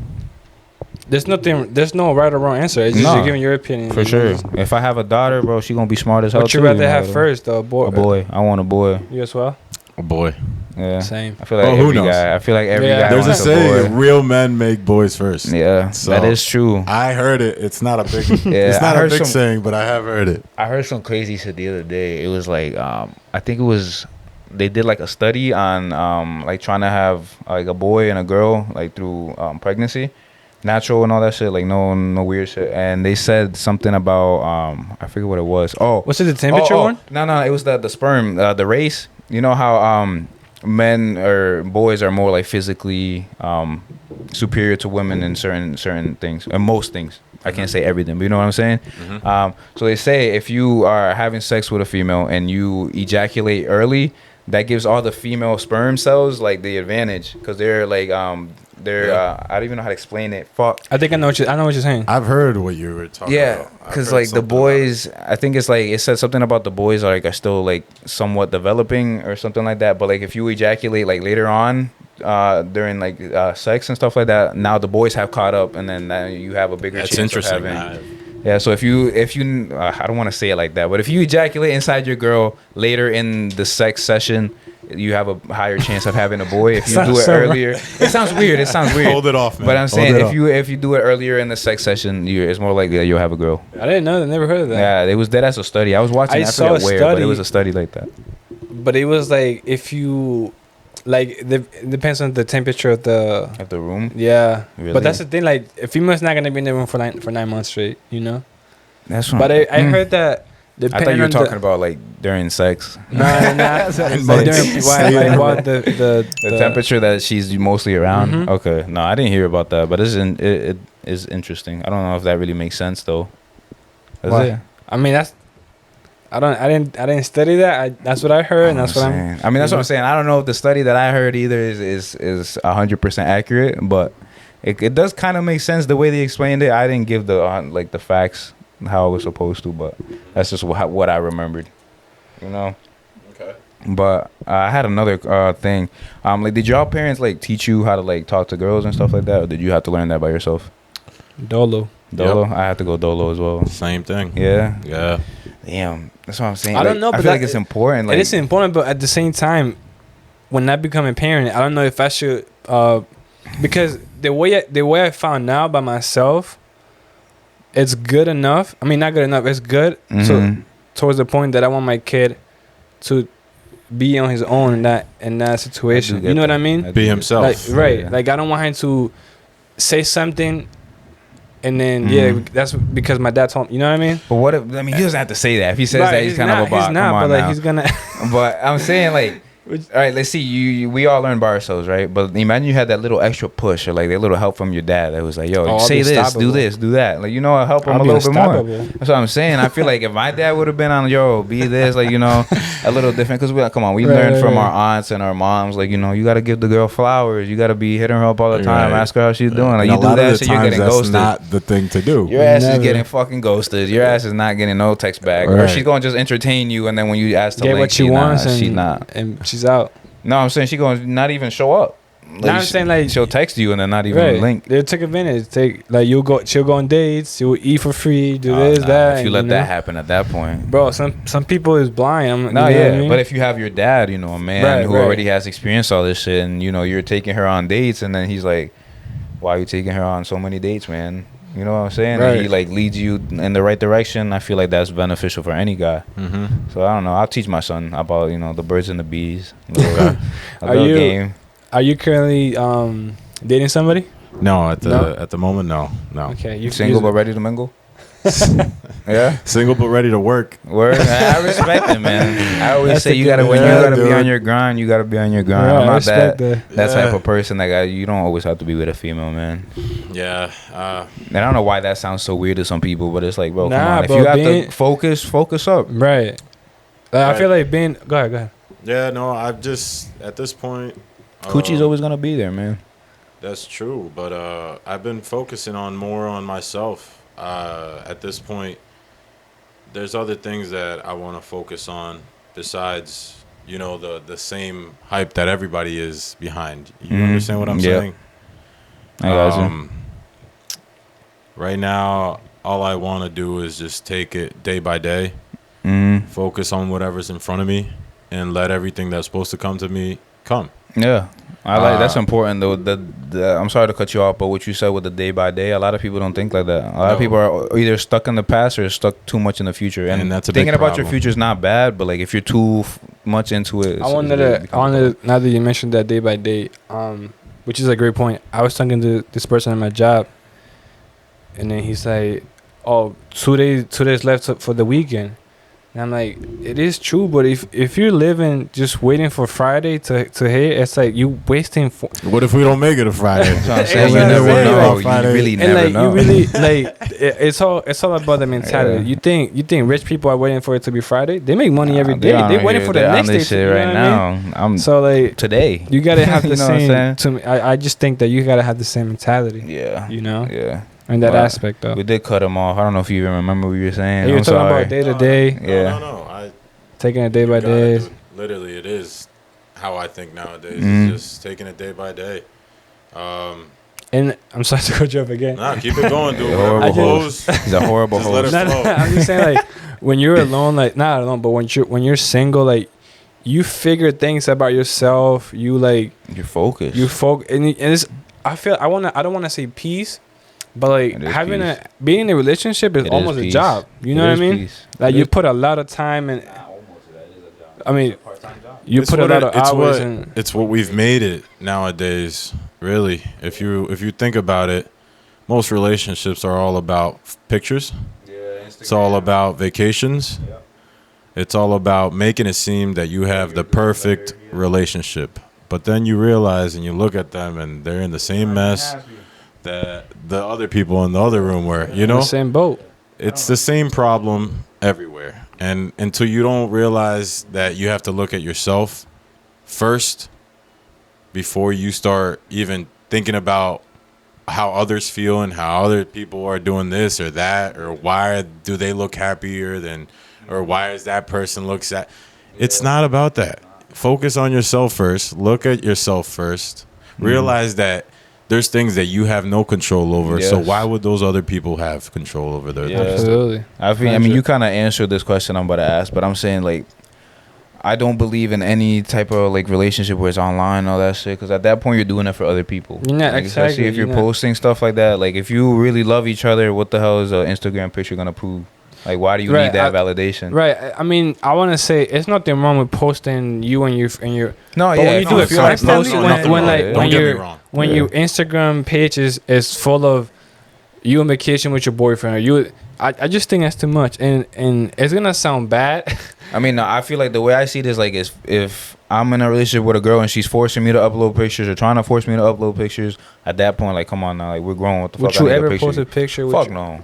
There's no right or wrong answer. It's just you're giving your opinion. For sure. If I have a daughter, bro, she gonna be smart as hell. What you rather have first, a boy? A boy. I want a boy. You as well? A boy. Yeah. Same. I feel like every guy. I feel like every guy. There's a saying: real men make boys first. Yeah, so that is true. I heard it. It's not a big. It's not a big saying, but I have heard it. I heard some crazy shit the other day. It was like, I think it was. They did a study on trying to have a boy and a girl through pregnancy. Natural and all that shit, no weird shit. And they said something about I forget what it was. Oh, was it the temperature one? No, it was the sperm, the race. You know how men or boys are more like physically superior to women in certain things, and most things. I can't say everything, but you know what I'm saying. So they say if you are having sex with a female and you ejaculate early, that gives all the female sperm cells like the advantage, because they're like I don't even know how to explain it. Fuck. I think I know what you're saying. I've heard what you were talking about. Yeah, because like the boys, I think it's like it said something about the boys are still like somewhat developing or something like that. But like if you ejaculate like later on during like sex and stuff like that, now the boys have caught up, and then you have a bigger chance of having. Yeah, so if you I don't want to say it like that, but if you ejaculate inside your girl later in the sex session, you have a higher chance of having a boy. If you do it earlier, it sounds weird. Hold it off, man. But I'm saying if you do it earlier in the sex session, it's more likely that you'll have a girl. I didn't know. I never heard of that. Yeah, it was that as a study. I was watching. I saw forget where, but it was a study like that. But it was like if you. Like it depends on the temperature of the room. Yeah, really? But that's the thing. Like a female's not gonna be in the room for 9 months straight. You know. That's what. But I heard that. I thought you were talking about like during sex. No, not. But during the temperature that she's mostly around. Mm-hmm. Okay, no, I didn't hear about that, but it is interesting. I don't know if that really makes sense though. I mean that's. I didn't study that. That's what I heard, and that's what I'm. I mean, that's what I'm saying. I don't know if the study that I heard either is 100% accurate, but it does kind of make sense the way they explained it. I didn't give the the facts how it was supposed to, but that's just what I remembered, you know. Okay. But I had another thing. Like, did y'all parents like teach you how to like talk to girls and stuff like that, or did you have to learn that by yourself? Dolo. Yep. I have to go dolo as well. Same thing. Yeah. Yeah. Damn, that's what I'm saying. I don't know, but I feel like it's important. Like, it is important, but at the same time, when I become a parent, I don't know if I should, because the way I found out by myself, it's good enough. I mean, not good enough. It's good. So towards the point that I want my kid to be on his own in that situation. You know what I mean? Be himself. Like, right. Yeah. Like I don't want him to say something. And then that's because my dad told me. You know what I mean? But what if? I mean, he doesn't have to say that. If he says that, he's kind of a bot. He's not, but like he's gonna. But I'm saying like, all right, let's see. We all learn by ourselves, right? But imagine you had that little extra push or like that little help from your dad that was like, "Yo, say this, do this, do that." Like, you know, I'll help him a little bit more. That's what I'm saying. I feel like if my dad would have been on, "Yo, be this," like, you know, a little different, because we learned from our aunts and our moms, like, you know, you got to give the girl flowers, you got to be hitting her up all the time, ask her how she's doing. Like, you do that shit, you're getting ghosted. That's not the thing to do. Your ass is getting fucking ghosted. Your ass is not getting no text back, or she's gonna just entertain you, and then when you ask to link, what she wants, she's not, and she's out. No, I'm saying she's going to not even show up. Like, I'm saying like she'll text you and then not even link. They'll take advantage. She'll go on dates. She'll eat for free. Do that. If you let that happen at that point, bro. Some people is blind. What I mean? But if you have your dad, you know, a man who already has experienced all this shit, and you know you're taking her on dates, and then he's like, "Why are you taking her on so many dates, man?" You know what I'm saying? Right. And he like leads you in the right direction. I feel like that's beneficial for any guy. So I don't know. I'll teach my son about, you know, the birds and the bees. A little game. Are you currently dating somebody? No, at the moment, no. Okay, you single but ready to mingle? Yeah, single but ready to work. I respect it, man. I always say you gotta be on your grind. You gotta be on your grind. I'm not that type of person. Like you don't always have to be with a female, man. Yeah. And I don't know why that sounds so weird to some people, but it's like, bro, come on. If you have to focus up. Right. I feel like being. Go ahead. Yeah. No, I've just at this point. Coochie's always gonna be there, man. That's true, but I've been focusing more on myself. At this point, there's other things that I want to focus on besides, you know, the same hype that everybody is behind. You understand what I'm saying? I got you. Right now, all I want to do is just take it day by day, focus on whatever's in front of me, and let everything that's supposed to come to me come. Yeah. I like that's important though. I'm sorry to cut you off, but what you said with the day by day, a lot of people don't think like that. A lot of people are either stuck in the past or stuck too much in the future. And that's a thinking big about your future is not bad, but like if you're too much into it, I wanted to. Now that you mentioned that day by day, which is a great point. I was talking to this person at my job, and then he's like, "Oh, 2 days left for the weekend." And I'm like, it is true, but if you're living just waiting for Friday to hit, it's like you wasting. What if we don't make it a Friday? That's what I'm saying. You never know. You really never know. You really like it's all about the mentality. Yeah. You think rich people are waiting for it to be Friday? They make money every day. They're waiting for the next day. Shit right now. I'm so like today. You gotta have the same. To me, I just think that you gotta have the same mentality. Yeah. You know. Yeah. In that aspect, though. We did cut him off. I don't know if you even remember what you were saying. You were talking about day to day. Yeah. No. Taking it day by day. Literally, it is how I think nowadays. It's just taking it day by day. And I'm sorry to cut you up again. Nah, keep it going, dude. He's a horrible host. I'm just saying, like, when you're alone, like, not alone, but when you're single, like, you figure things about yourself. You like you're focused. And it's. I don't want to say peace, but like being in a relationship is almost a job. You know what I mean? Peace. Like you put a lot of time and. I mean, you put a lot of hours in. It's what we've made it nowadays. Really, if you think about it, most relationships are all about pictures. Yeah, it's all about vacations. Yeah. It's all about making it seem that you have the perfect relationship. But then you realize and you look at them and they're in the same mess that the other people in the other room were, you know? The same boat. It's the same problem everywhere. And until you don't realize that you have to look at yourself first before you start even thinking about how others feel and how other people are doing this or that, or why do they look happier than, or why is that person looks at. It's not about that. Focus on yourself first. Look at yourself first. Realize that there's things that you have no control over. Yes. So why would those other people have control over their things? Absolutely. I mean, you kind of answered this question I'm about to ask, but I'm saying, like, I don't believe in any type of, like, relationship where it's online and all that shit, because at that point, you're doing it for other people. Yeah, like, exactly. Especially if you're posting stuff like that. Like, if you really love each other, what the hell is an Instagram picture going to prove? Like, why do you need that validation? Right. I mean, I want to say it's nothing wrong with posting you and your. No, but yeah. when you do it constantly, when your Yeah. Instagram page is full of you on vacation with your boyfriend, or you, I just think that's too much, and it's gonna sound bad. I mean, I feel like the way I see this, like, is if I'm in a relationship with a girl and she's forcing me to upload pictures or trying to force me to upload pictures, at that point, like, come on now, like, we're grown. What the fuck? Would you ever post a picture? Fuck no.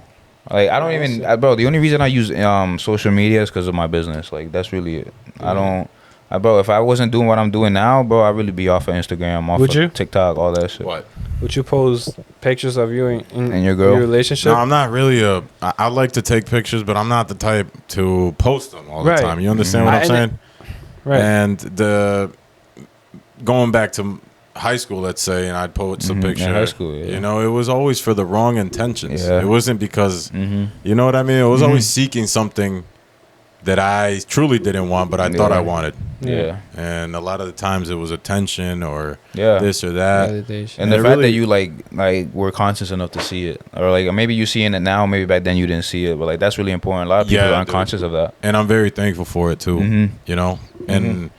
Like, I don't even, bro, the only reason I use social media is because of my business. Like, that's really it. Bro, if I wasn't doing what I'm doing now, bro, I'd really be off of Instagram, off of TikTok, all that shit. What? Would you post pictures of you in your girl? Your relationship? No, I'm not really I like to take pictures, but I'm not the type to post them all the time. You understand what I'm saying? Right. And going back to high school, let's say, and I'd post a picture. In high school, yeah. You know, it was always for the wrong intentions. Yeah. It wasn't because, you know what I mean? It was always seeking something that I truly didn't want, but I thought I wanted. Yeah. And a lot of the times it was attention or this or that. Validation. And the fact that you like were conscious enough to see it, or like maybe you seeing it now, maybe back then you didn't see it, but like that's really important. A lot of people are unconscious of that. And I'm very thankful for it too. You know, and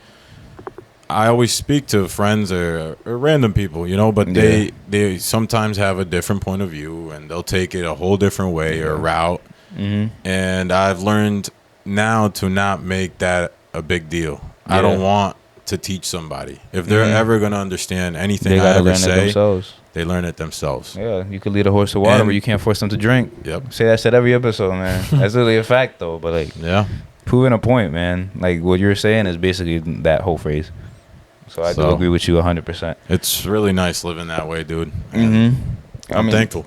I always speak to friends or random people, you know, but they sometimes have a different point of view and they'll take it a whole different way or route. And I've learned now to not make that a big deal. I don't want to teach somebody. If they're ever going to understand anything I ever say, they learn it themselves. Yeah, you could lead a horse to water, but you can't force them to drink. Yep. Say that shit every episode, man. That's really a fact, though. But like, proving a point, man. Like what you're saying is basically that whole phrase. So I do agree with you 100%. It's really nice living that way, dude. I'm thankful.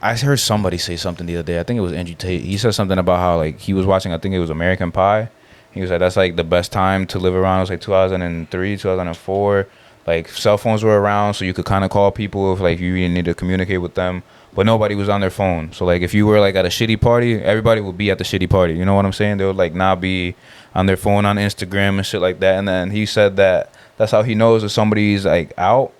I heard somebody say something the other day. I think it was Andrew Tate. He said something about how like he was watching, I think it was American Pie. He was like, that's like the best time to live around. It was like 2003, 2004. Like cell phones were around, so you could kind of call people if like you really need to communicate with them. But nobody was on their phone. So like if you were like at a shitty party, everybody would be at the shitty party. You know what I'm saying? They would like not be on their phone on Instagram and shit like that. And then he said that that's how he knows if somebody's like out.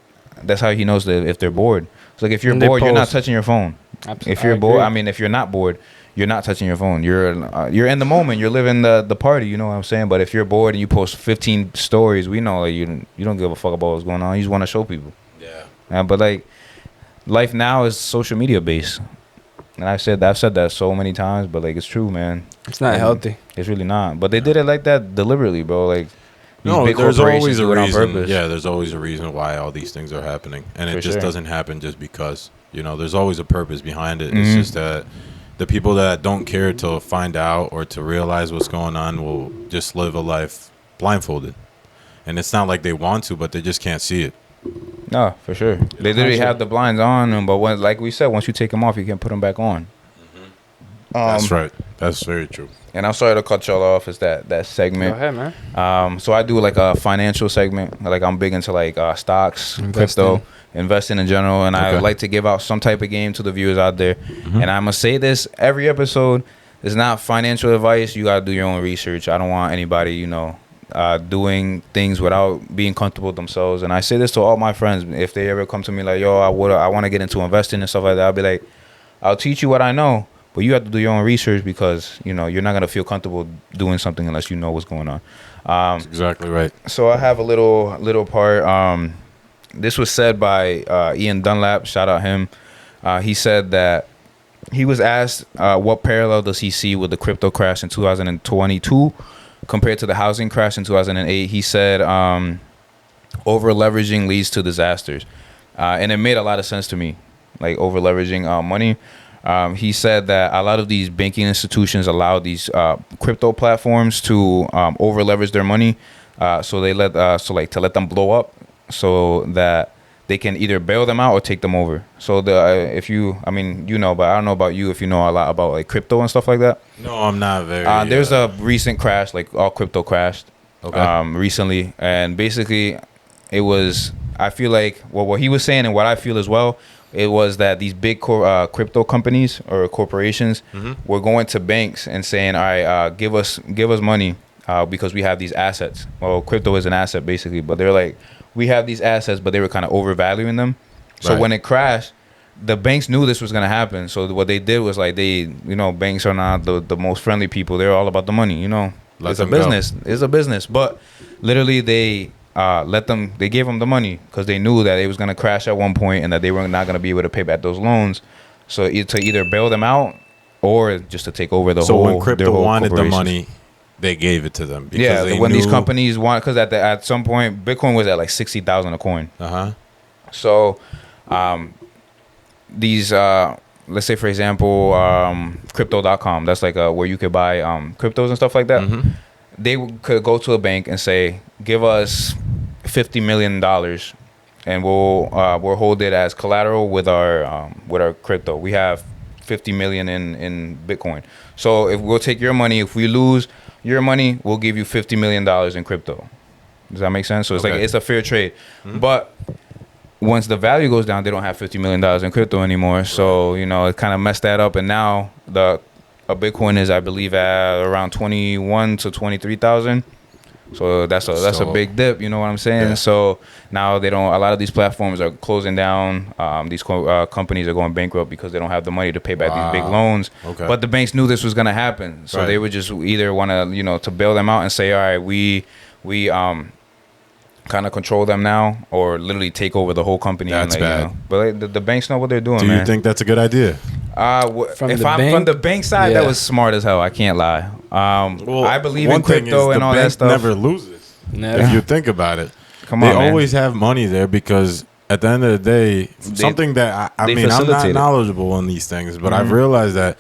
That's how he knows that if they're bored. So like if you're bored, you're not touching your phone. Absolutely. If you're bored, I mean, if you're not bored, you're not touching your phone. You're in the moment. You're living the party. You know what I'm saying? But if you're bored and you post 15 stories, we know like you don't give a fuck about what's going on. You just want to show people. Yeah. But like life now is social media based. And I've said that so many times, but like it's true, man. It's not healthy. It's really not. But they did it like that deliberately, bro. Like no, big there's always a do it on reason. purpose. Yeah, there's always a reason why all these things are happening, and it For just sure. doesn't happen just because. You know, there's always a purpose behind it. It's just that the people that don't care to find out or to realize what's going on will just live a life blindfolded, and it's not like they want to, but they just can't see it. No, for sure. They literally have the blinds on, but when, like we said, once you take them off, you can put them back on. That's right. That's very true. And I'm sorry to cut y'all off. It's that segment. Go ahead, man. So I do like a financial segment. Like I'm big into like stocks, crypto, investing in general, and I like to give out some type of game to the viewers out there. And I'm gonna say this every episode: it's not financial advice. You gotta do your own research. I don't want anybody, doing things without being comfortable with themselves. And I say this to all my friends: if they ever come to me like, "Yo, I want to get into investing and stuff like that," I'll be like, "I'll teach you what I know." But you have to do your own research because, you're not going to feel comfortable doing something unless you know what's going on. That's exactly right. So I have a little part. This was said by Ian Dunlap. Shout out him. He said that he was asked what parallel does he see with the crypto crash in 2022 compared to the housing crash in 2008. He said over leveraging leads to disasters. And it made a lot of sense to me, like over leveraging money. He said that a lot of these banking institutions allow these crypto platforms to over leverage their money, so they to let them blow up, so that they can either bail them out or take them over. So but I don't know about you if you know a lot about like crypto and stuff like that. No, I'm not very. There's a recent crash, like all crypto crashed recently, and basically it was. I feel like what he was saying and what I feel as well. It was that these big crypto companies or corporations were going to banks and saying, all right, give us money because we have these assets. Well, crypto is an asset basically, but they're like, we have these assets, but they were kind of overvaluing them. So when it crashed, the banks knew this was going to happen. So what they did was like banks are not the most friendly people. They're all about the money, It's a business. It's a business. But literally they gave them the money because they knew that it was going to crash at one point and that they were not going to be able to pay back those loans. So to either bail them out or just to take over the whole. So when crypto wanted the money, they gave it to them. Because when these companies want, because at some point Bitcoin was at like 60,000 a coin. So these let's say for example crypto.com, that's like where you could buy cryptos and stuff like that. They could go to a bank and say, give us $50 million and we'll hold it as collateral with our crypto. We have 50 million in Bitcoin. So if we'll take your money, if we lose your money, we'll give you $50 million in crypto. Does that make sense? So it's like it's a fair trade. But once the value goes down, they don't have $50 million in crypto anymore. So, it kind of messed that up. And now a Bitcoin is, I believe, at around 21 to 23,000. So that's a big dip. You know what I'm saying? Yeah. So now a lot of these platforms are closing down. These companies are going bankrupt because they don't have the money to pay back these big loans. But the banks knew this was going to happen. So they would just either want to, to bail them out and say, all right, we kind of control them now, or literally take over the whole company. That's bad. But the banks know what they're doing. Do you think that's a good idea? From the bank side, that was smart as hell. I can't lie. I believe in crypto and all that stuff. Never loses. Never. If you think about it, they always have money there because at the end of the day, something that I'm not knowledgeable on these things, but I've realized that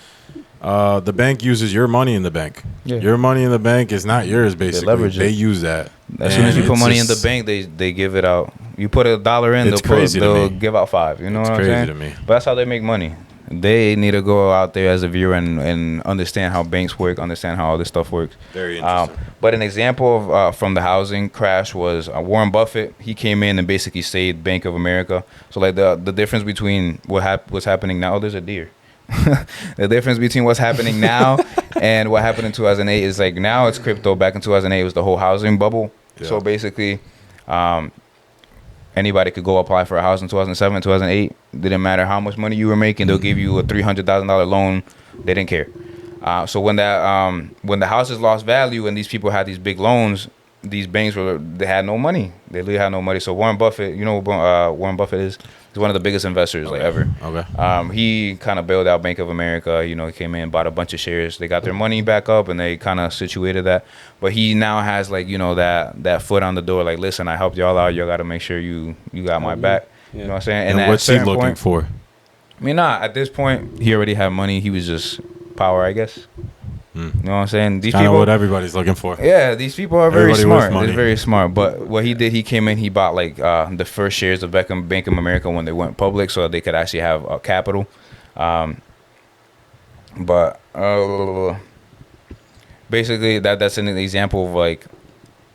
the bank uses your money in the bank. Yeah. Your money in the bank is not yours, basically. They use that. As soon as you put money in the bank, they give it out. You put $1 in, they'll give out $5. You know what I'm saying? To me. But that's how they make money. They need to go out there as a viewer and understand how banks work, understand how all this stuff works. Very interesting. But an example of from the housing crash was Warren Buffett. He came in and basically saved Bank of America. So like the difference between what's happening now, there's a deer. The difference between what's happening now and what happened in 2008 is like now it's crypto. Back in 2008 it was the whole housing bubble. Yeah. So basically anybody could go apply for a house in 2007, 2008. Didn't matter how much money you were making, they'll give you a $300,000 loan. They didn't care. So when the houses lost value and these people had these big loans, these banks they had no money. They really had no money. So Warren Buffett, you know what Warren Buffett is? He's one of the biggest investors like ever. Okay. He kind of bailed out Bank of America. You know, he came in, bought a bunch of shares. They got their money back up, and they kind of situated that. But he now has like, you know, that foot on the door. Like, listen, I helped y'all out. Y'all got to make sure you got my back. Yeah. You know what I'm saying? And what's he looking for? I mean, at this point, he already had money. He was just power, I guess. You know what I'm saying? These people, what everybody's looking for. Yeah, these people are very smart. They're very smart. But what he did, he came in, he bought like the first shares of Bank of America when they went public, so that they could actually have capital. But basically, that's an example of like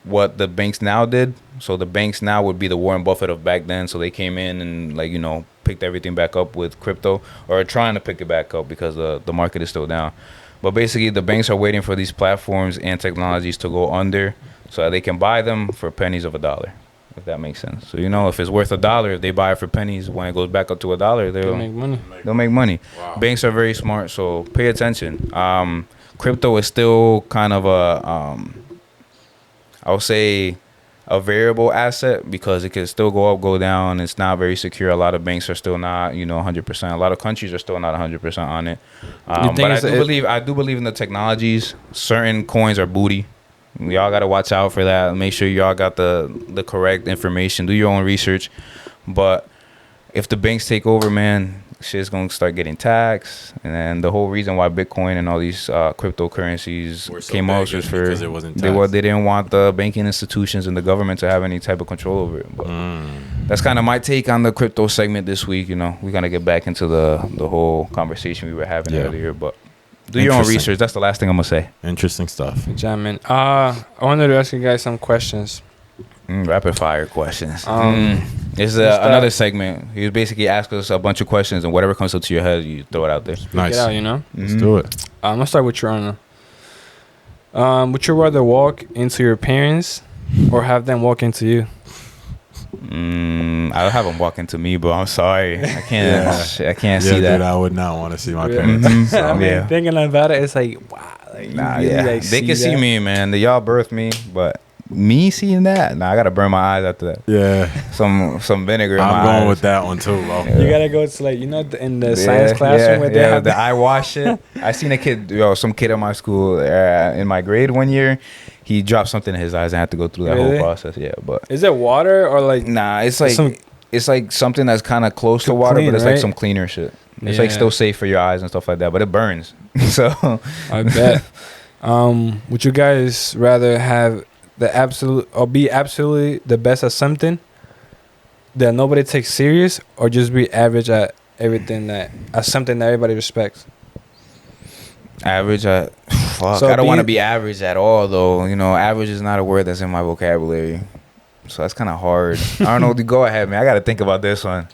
what the banks now did. So the banks now would be the Warren Buffett of back then. So they came in and like, you know, picked everything back up with crypto, or trying to pick it back up because the market is still down. But basically, the banks are waiting for these platforms and technologies to go under so that they can buy them for pennies of a dollar, if that makes sense. So, you know, if it's worth $1, if they buy it for pennies, when it goes back up to $1, they'll make money. They'll make money. Wow. Banks are very smart, so pay attention. Crypto is still kind of I would say, a variable asset because it can still go up, go down. It's not very secure. A lot of banks are still not, 100%. A lot of countries are still not 100% on it. But I do believe in the technologies. Certain coins are booty. Y'all got to watch out for that. Make sure y'all got the correct information. Do your own research. But if the banks take over, man, shit's going to start getting taxed. And then the whole reason why Bitcoin and all these cryptocurrencies came out was for because it wasn't taxed. They didn't want the banking institutions and the government to have any type of control over it. But that's kind of my take on the crypto segment this week. We're going to get back into the whole conversation we were having earlier. But do your own research. That's the last thing I'm going to say. Interesting stuff. Good job, man. I wanted to ask you guys some questions. Rapid fire questions. It's another segment. He basically asks us a bunch of questions, and whatever comes up to your head, you throw it out there. Nice. Get out, Let's do it. I'm gonna start with you, Arnold. Would you rather walk into your parents or have them walk into you? I'll have them walk into me, but I'm sorry, I can't. I can't see that. Dude, I would not want to see my parents. So, thinking about it, it's like wow. Like, they can see me, man. Y'all birthed me, but me seeing that, I gotta burn my eyes after that. Yeah, some vinegar in my eyes. I'm going with that one too, bro. Yeah. You gotta go to like in the science classroom where they have the eye wash shit. I seen a kid, some kid in my school in my grade one year. He dropped something in his eyes and had to go through that whole process. Yeah, but is it water or like? Nah, it's like something that's kind of close to water, but it's like some cleaner shit. It's like still safe for your eyes and stuff like that, but it burns. So I bet. Would you guys rather have be absolutely the best at something that nobody takes serious, or just be average at everything at something that everybody respects? Average at fuck. So I don't want to be average at all, though. Average is not a word that's in my vocabulary, so that's kind of hard. I don't know. Go ahead, man. I got to think about this one.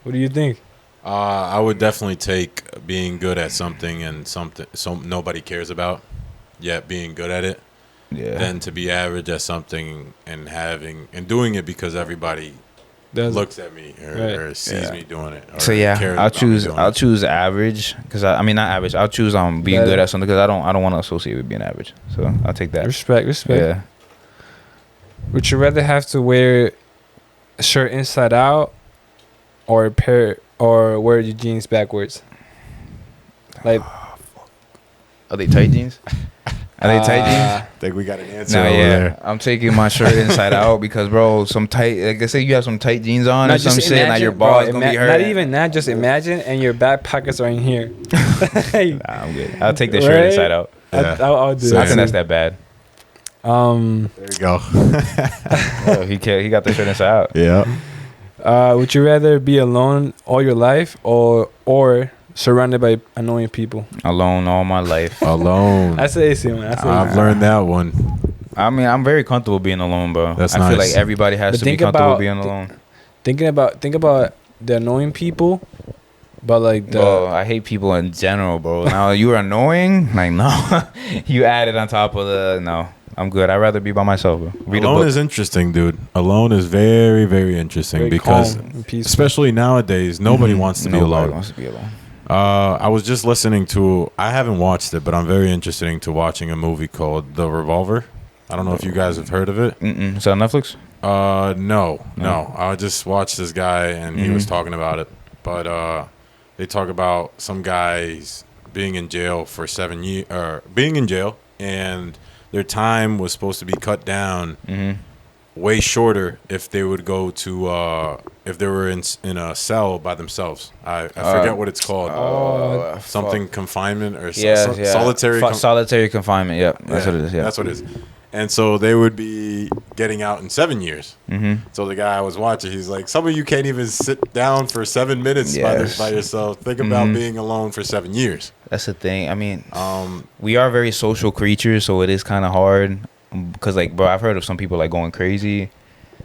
What do you think? I would definitely take being good at something and something nobody cares about, yet being good at it, than to be average at something and doing it because everybody looks at me or sees me doing it. So I'll choose average because not average. I'll choose being good at something because I don't want to associate with being average. So I'll take that. Respect. Yeah. Would you rather have to wear a shirt inside out or wear your jeans backwards? Like, are they tight jeans? I think we got an answer over there. I'm taking my shirt inside out because, bro, some tight. Like I say, you have some tight jeans on or some shit. Now your balls gonna be hurt. Not even that. Just imagine, and your back pockets are in here. I'm good. I'll take the shirt inside out. Yeah. I'll do. I think that's that bad. There you go. He got the shirt inside out. Yeah. Would you rather be alone all your life or surrounded by annoying people? Alone all my life. Alone. That's the easy one. I've learned that one. I mean, I'm very comfortable being alone, bro. I feel like everybody has to be comfortable being alone. Think about the annoying people, but like bro, I hate people in general, bro. Now you're annoying, like no, you added on top of no. I'm good. I'd rather be by myself, bro. Alone is interesting, dude. Alone is very, very interesting very because, especially nowadays, nobody wants to be alone. Nobody wants to be alone. I was just listening to. I haven't watched it, but I'm very interested into watching a movie called The Revolver. I don't know if you guys have heard of it. Is that on Netflix? No. I just watched this guy and he was talking about it. But they talk about some guys being in jail for 7 years, or being in jail, and their time was supposed to be cut down way shorter if they would go to if they were in a cell by themselves. I forget what it's called. Something confinement or solitary confinement. Yeah, that's what it is. Yeah, that's what it is. And so they would be getting out in 7 years. So the guy I was watching, he's like, some of you can't even sit down for 7 minutes by yourself. Think about being alone for 7 years. That's the thing. I mean, we are very social creatures, so it is kind of hard. Because, like, bro, I've heard of some people, like, going crazy.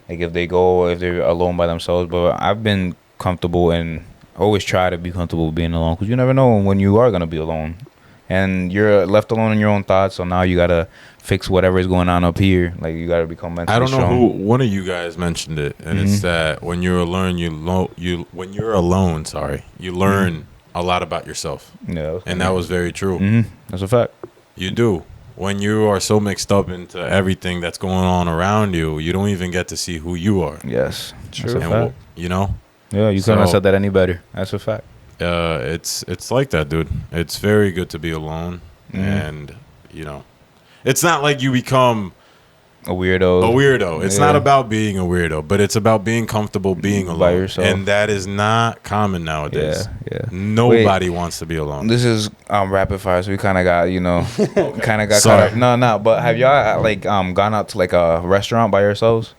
Like, if they're alone by themselves. But I've been comfortable and always try to be comfortable being alone. Because you never know when you are going to be alone. And you're left alone in your own thoughts, so now you gotta fix whatever is going on up here. Like, you gotta become mentally strong. I don't know who one of you guys mentioned it, and it's that when you're alone, you learn a lot about yourself. Yeah, and that was very true. That's a fact. You do. When you are so mixed up into everything that's going on around you, you don't even get to see who you are. Yes, true. That's a fact. You know. Yeah, you couldn't have said that any better. That's a fact. It's like that, dude. It's very good to be alone, and you know, it's not like you become a weirdo. It's not about being a weirdo, but it's about being comfortable being alone by yourself, and that is not common nowadays. Nobody wants to be alone. This is rapid fire, so we kind of got caught up. No, but have y'all like gone out to like a restaurant by yourselves?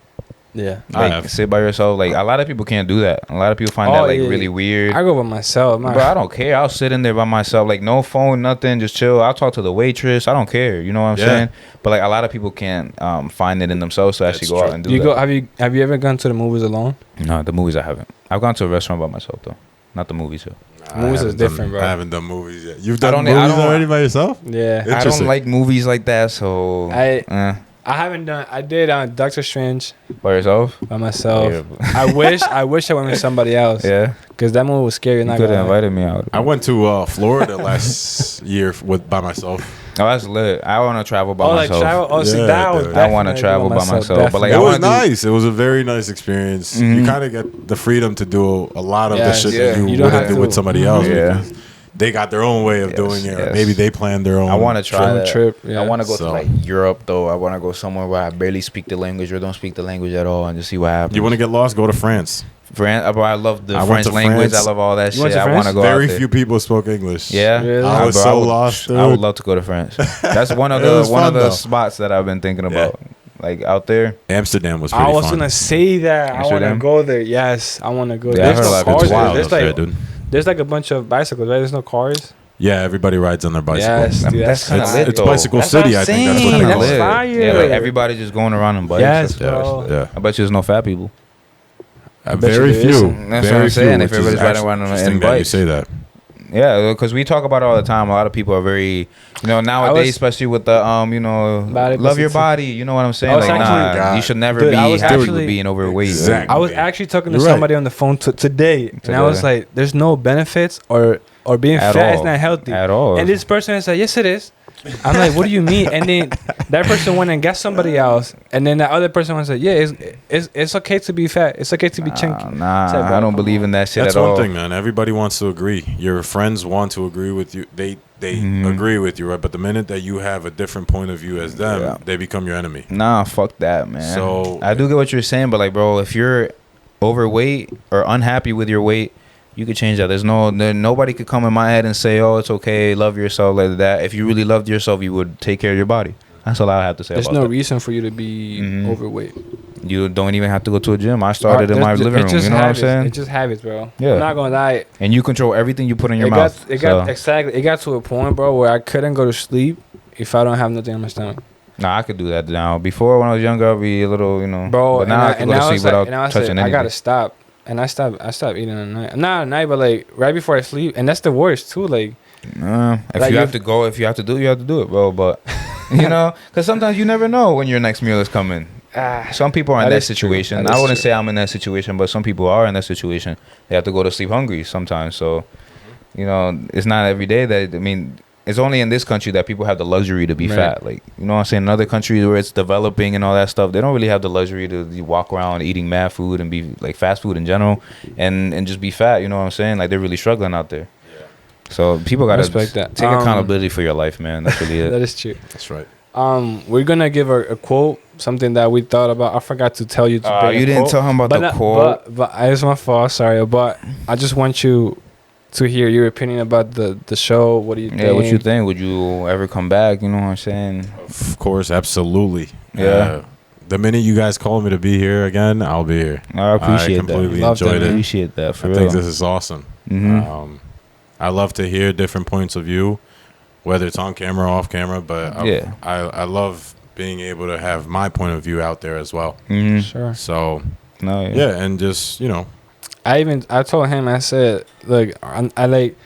Yeah, like sit by yourself. Like a lot of people can't do that. A lot of people find that really weird. I go by myself, bro. I don't care. I'll sit in there by myself, like no phone, nothing, just chill. I'll talk to the waitress. I don't care. You know what I'm saying? But like a lot of people can't find it in themselves to actually go out and do that. Have you ever gone to the movies alone? No, the movies I haven't. I've gone to a restaurant by myself though, not the movies though. Movies is different, bro. I haven't done movies yet. You've done movies already by yourself? Yeah, I don't like movies like that, so I haven't done. I did Doctor Strange by yourself. By myself. Yeah. I wish I went with somebody else. Yeah. Because that movie was scary. You could have invited me out. I went to Florida last year by myself. Oh, that's lit. I want to travel by myself. I want to travel by myself. Definitely. But like, it was nice. It was a very nice experience. You kind of get the freedom to do a lot of the shit that you wouldn't do with somebody else. Because they got their own way of doing it. Or maybe they planned their own. I want to try that. Trip. Yeah. I want to go to like Europe though. I want to go somewhere where I barely speak the language or don't speak the language at all and just see what happens. You want to get lost? Go to France. I love the French language. I love all that shit. I want to go. Very few people spoke English. Yeah, really? I was so lost. Dude. I would love to go to France. That's one of the spots that I've been thinking about. Like out there, Amsterdam was pretty fun. I was gonna say that. Amsterdam? I want to go there. Yes, I want to go. Yeah, there's no cars. There's like a bunch of bicycles, right? There's no cars. Yeah, everybody rides on their bicycle. Yes, dude, that's kind of lit. It's Bicycle City. I think that's what they call it. Fire. Yeah, like everybody just going around on bikes. Yes, bro. Yeah. I bet you there's no fat people. Very few. That's what I'm saying. If everybody's riding around on bikes, you say that. Yeah, because we talk about it all the time. A lot of people are very, nowadays, especially with the, love your body. You know what I'm saying? Like, you should never be happy with being overweight. Exactly. I was actually talking to somebody on the phone today, and I was like, "There's no benefits or being fat is not healthy at all." And this person is like, "Yes, it is." I'm like, "What do you mean?" And then that person went and got somebody else, and then that other person was like, "Yeah, it's okay to be fat. It's okay to be chunky." Nah, I don't believe in that shit at all. That's one thing, man. Everybody wants to agree. Your friends want to agree with you. They agree with you, right? But the minute that you have a different point of view as them, they become your enemy. Nah, fuck that, man. So I do get what you're saying, but like, bro, if you're overweight or unhappy with your weight, you could change that. Nobody could come in my head and say, "Oh, it's okay, love yourself," like that. If you really loved yourself, you would take care of your body. That's all I have to say. There's no reason for you to be overweight. You don't even have to go to a gym. I started in my living room. You know what I'm saying? It's just habits, bro. Yeah. I'm not gonna lie. And you control everything you put in your mouth. It got to a point, bro, where I couldn't go to sleep if I don't have nothing on my stomach. Nah, I could do that now. Before, when I was younger, I'd be a little, Bro, but now I can go to sleep without touching anything. I gotta stop. And I stopped eating at night. Not at night, but like right before I sleep. And that's the worst too. Like, if you have to do it, bro. But because sometimes you never know when your next meal is coming. Some people are in that situation. I wouldn't say I'm in that situation, but some people are in that situation. They have to go to sleep hungry sometimes. So, it's not every day that. I mean, it's only in this country that people have the luxury to be fat. Like, you know what I'm saying? In other countries where it's developing and all that stuff, they don't really have the luxury to walk around eating mad food and be like fast food in general and just be fat. You know what I'm saying? Like, they're really struggling out there. Yeah. So people gotta take accountability for your life, man. That's really it. That is true. That's right. We're gonna give a quote, something that we thought about. I forgot to tell you to bring you didn't tell him about the quote. But it's my fault. Sorry, but I just want you to hear your opinion about the show. What do you think? Yeah, what you think? Would you ever come back? You know what I'm saying? Of course, absolutely. Yeah. The minute you guys call me to be here again, I'll be here. I appreciate that. Completely enjoyed it. I appreciate that. For I real. think this is awesome. Mm-hmm. I love to hear different points of view, whether it's on camera or off camera. But I love being able to have my point of view out there as well. Mm-hmm. Sure. So and just I told him, I said, look, I like,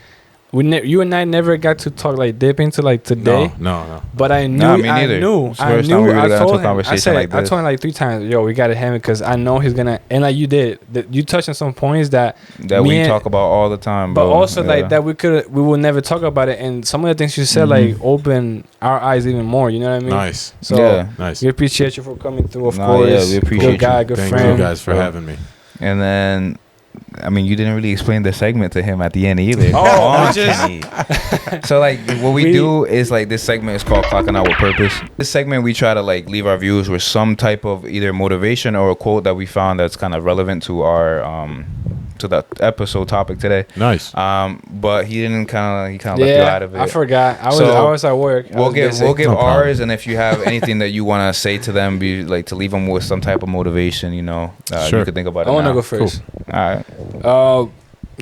you and I never got to talk like deep into like today. No. But I knew, me neither. I told him, I told him like 3 times, yo, we gotta have it because I know he's gonna, and like you did, you touched on some points that we talk about all the time, bro. But also like that we will never talk about it, and some of the things you said like open our eyes even more. You know what I mean? Nice. So nice. We appreciate you for coming through. Of course, yeah, we appreciate good guy, good Thank friend. you guys for having me. And then, I mean, you didn't really explain the segment to him at the end either. So like what we do is like this segment is called Clocking Out with Purpose. This segment we try to like leave our viewers with some type of either motivation or a quote that we found that's kind of relevant to our to the episode topic today. Nice. But he kind of left you out of it. I forgot. I was at work. We'll give ours, and if you have anything that you want to say to them, be like to leave them with some type of motivation, you could think about it. I want to go first. Cool. All right.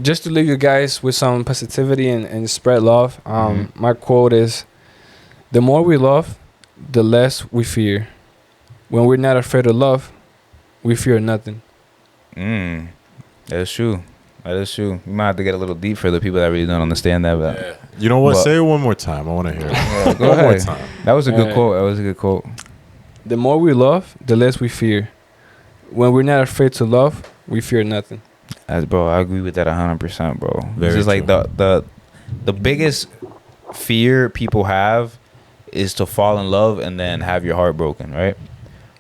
Just to leave you guys with some positivity and spread love. My quote is, the more we love, the less we fear. When we're not afraid of love, we fear nothing. That's true. You might have to get a little deep for the people that really don't understand that. But you know what? Say it one more time. I want to hear it. Go ahead. More time. That was a good quote. The more we love, the less we fear. When we're not afraid to love, we fear nothing. Bro, I agree with that 100%, bro. This is like the biggest fear people have is to fall in love and then have your heart broken, right?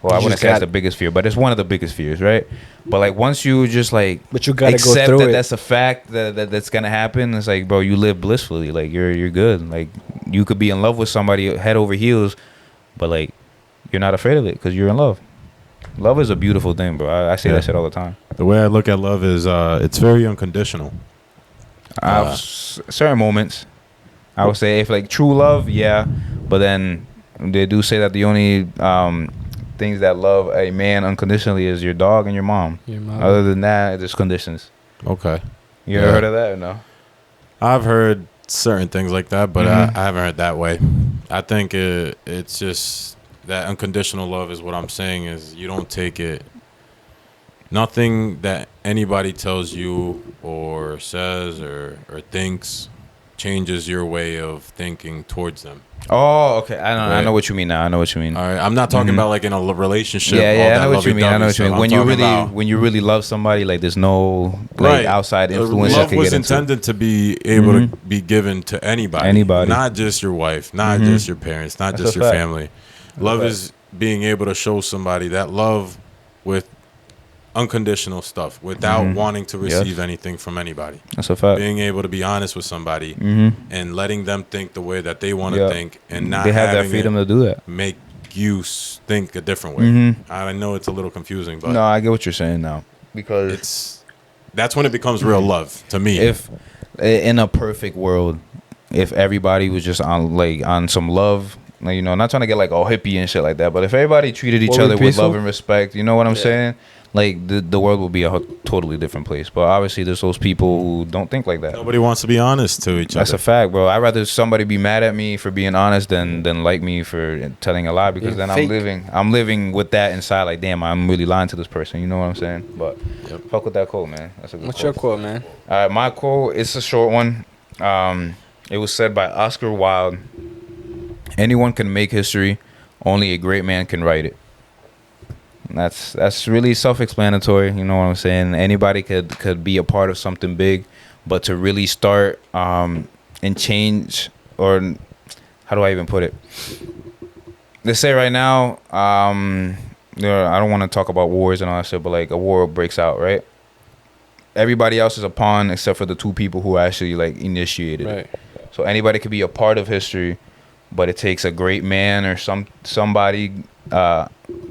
Well, I wouldn't say that's the biggest fear, but it's one of the biggest fears, right? But like once you just like but you gotta accept go through that that's a fact that's gonna happen, it's like, bro, you live blissfully. Like you're good. Like you could be in love with somebody head over heels, but like you're not afraid of it because you're in love. Love is a beautiful thing, bro. I say that shit all the time. The way I look at love is it's very unconditional. Certain moments, I would say, if like true love, yeah, but then they do say that the only things that love a man unconditionally is your dog and your mom. Other than that, there's conditions. Okay. You ever heard of that or no? I've heard certain things like that, but I haven't heard that way. I think it's just that unconditional love is what I'm saying is you don't take it. Nothing that anybody tells you or says or thinks changes your way of thinking towards them. Oh, okay. I know what you mean now. I know what you mean. All right. I'm not talking about like in a relationship. Yeah, I know what you mean. I know what you mean. When you really love somebody, like there's no like outside influence. Love was intended to be able to be given to anybody. Not just your wife, not just your parents, not just your family. Love is being able to show somebody that love with unconditional stuff without wanting to receive anything from anybody. That's a fact. Being able to be honest with somebody and letting them think the way that they want to think and not they have that freedom to do that. Make you think a different way. I know it's a little confusing, but no, I get what you're saying now because that's when it becomes real love to me. If in a perfect world, if everybody was just on some love. Like, not trying to get like all hippie and shit like that, but if everybody treated each other with love and respect, you know what I'm saying? Like the world will be a totally different place. But obviously, there's those people who don't think like that. Nobody wants to be honest to each other. That's a fact, bro. I'd rather somebody be mad at me for being honest than like me for telling a lie because then I'm living with that inside. Like, damn, I'm really lying to this person. You know what I'm saying? But fuck with that quote, man. That's a good What's your quote, man? All right, my quote. It's a short one. It was said by Oscar Wilde. Anyone can make history, only a great man can write it. And that's really self-explanatory, you know what I'm saying? Anybody could be a part of something big, but to really start and change or how do I even put it? Let's say right now, I don't want to talk about wars and all that stuff, but like a war breaks out, right? Everybody else is a pawn except for the two people who actually like initiated it. So anybody could be a part of history, but it takes a great man or somebody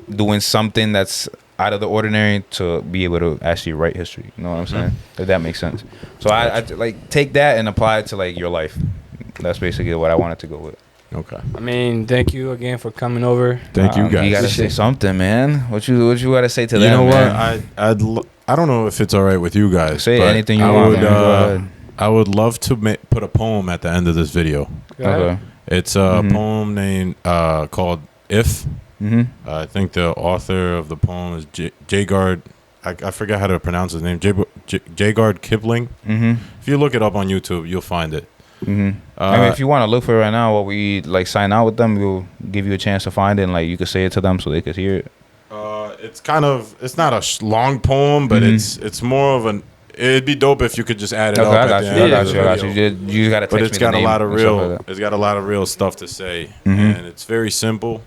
doing something that's out of the ordinary to be able to actually write history. You know what I'm saying? If that makes sense. So I like take that and apply it to like your life. That's basically what I wanted to go with. Okay. I mean, thank you again for coming over. Thank you guys. You gotta say something, man. What you gotta say to them? You know man? what? I don't know if it's all right with you guys. Say anything you want. I would love to put a poem at the end of this video. Okay. It's a poem named called "If." I think the author of the poem is Jagard. I forgot how to pronounce his name. Jagard Kipling. If you look it up on YouTube, you'll find it. I mean, if you want to look for it right now, while we like sign out with them, we'll give you a chance to find it, and like you could say it to them so they could hear it. It's not a long poem, but it's more of an. It'd be dope if you could just add it up. I got you. You got to text me. But it's got a lot of real. It's got a lot of real stuff to say, and it's very simple.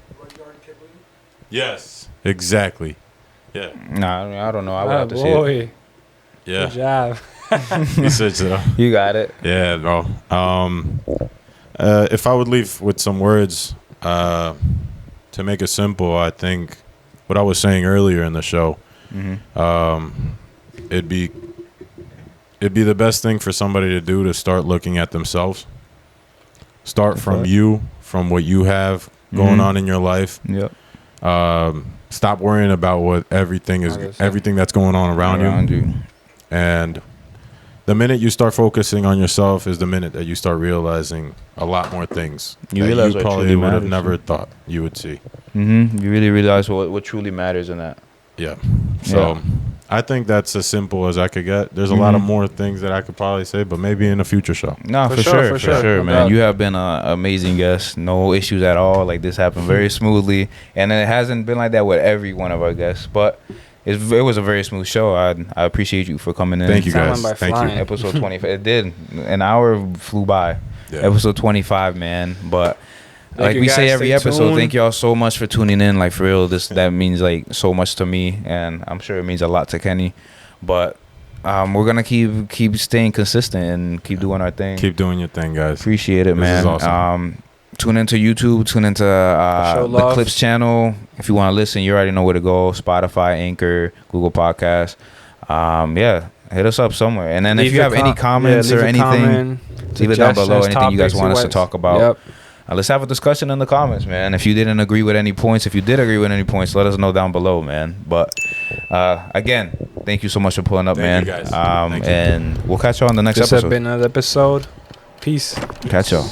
Yes, exactly. Yeah. Nah, I don't know. I would have to see it. Yeah. Good job. He said so. You got it. Yeah, bro. If I would leave with some words to make it simple, I think what I was saying earlier in the show, it'd be the best thing for somebody to do to start looking at themselves. Start from you, from what you have going on in your life. Yep. Stop worrying about what everything that's going on around you. And the minute you start focusing on yourself is the minute that you start realizing a lot more things you realize you probably would have never thought you would see. You really realize what truly matters in that. Yeah. So I think that's as simple as I could get. There's a lot of more things that I could probably say, but maybe in a future show. No, for sure, man. You have been an amazing guest. No issues at all. Like, this happened very smoothly. And it hasn't been like that with every one of our guests. But it was a very smooth show. I appreciate you for coming in. Thank you, guys. Thank you. Episode 25. It did. An hour flew by. Yeah. Episode 25, man. But like we say every episode, thank y'all so much for tuning in. Like, for real, that means like so much to me, and I'm sure it means a lot to Kenny. But we're gonna keep staying consistent and keep doing our thing. Keep doing your thing, guys. Appreciate it, man. This is awesome. Tune into YouTube. Tune into the Clips channel. If you want to listen, you already know where to go. Spotify, Anchor, Google Podcasts. Hit us up somewhere. And then if you have any comments or anything, leave it down below. Anything you guys want us to talk about. Yep. Let's have a discussion in the comments, man. If you didn't agree with any points, if you did agree with any points, let us know down below, man. But again, thank you so much for pulling up, man. Thank you guys. And we'll catch y'all on the next episode. This has been another episode. Peace. Catch y'all.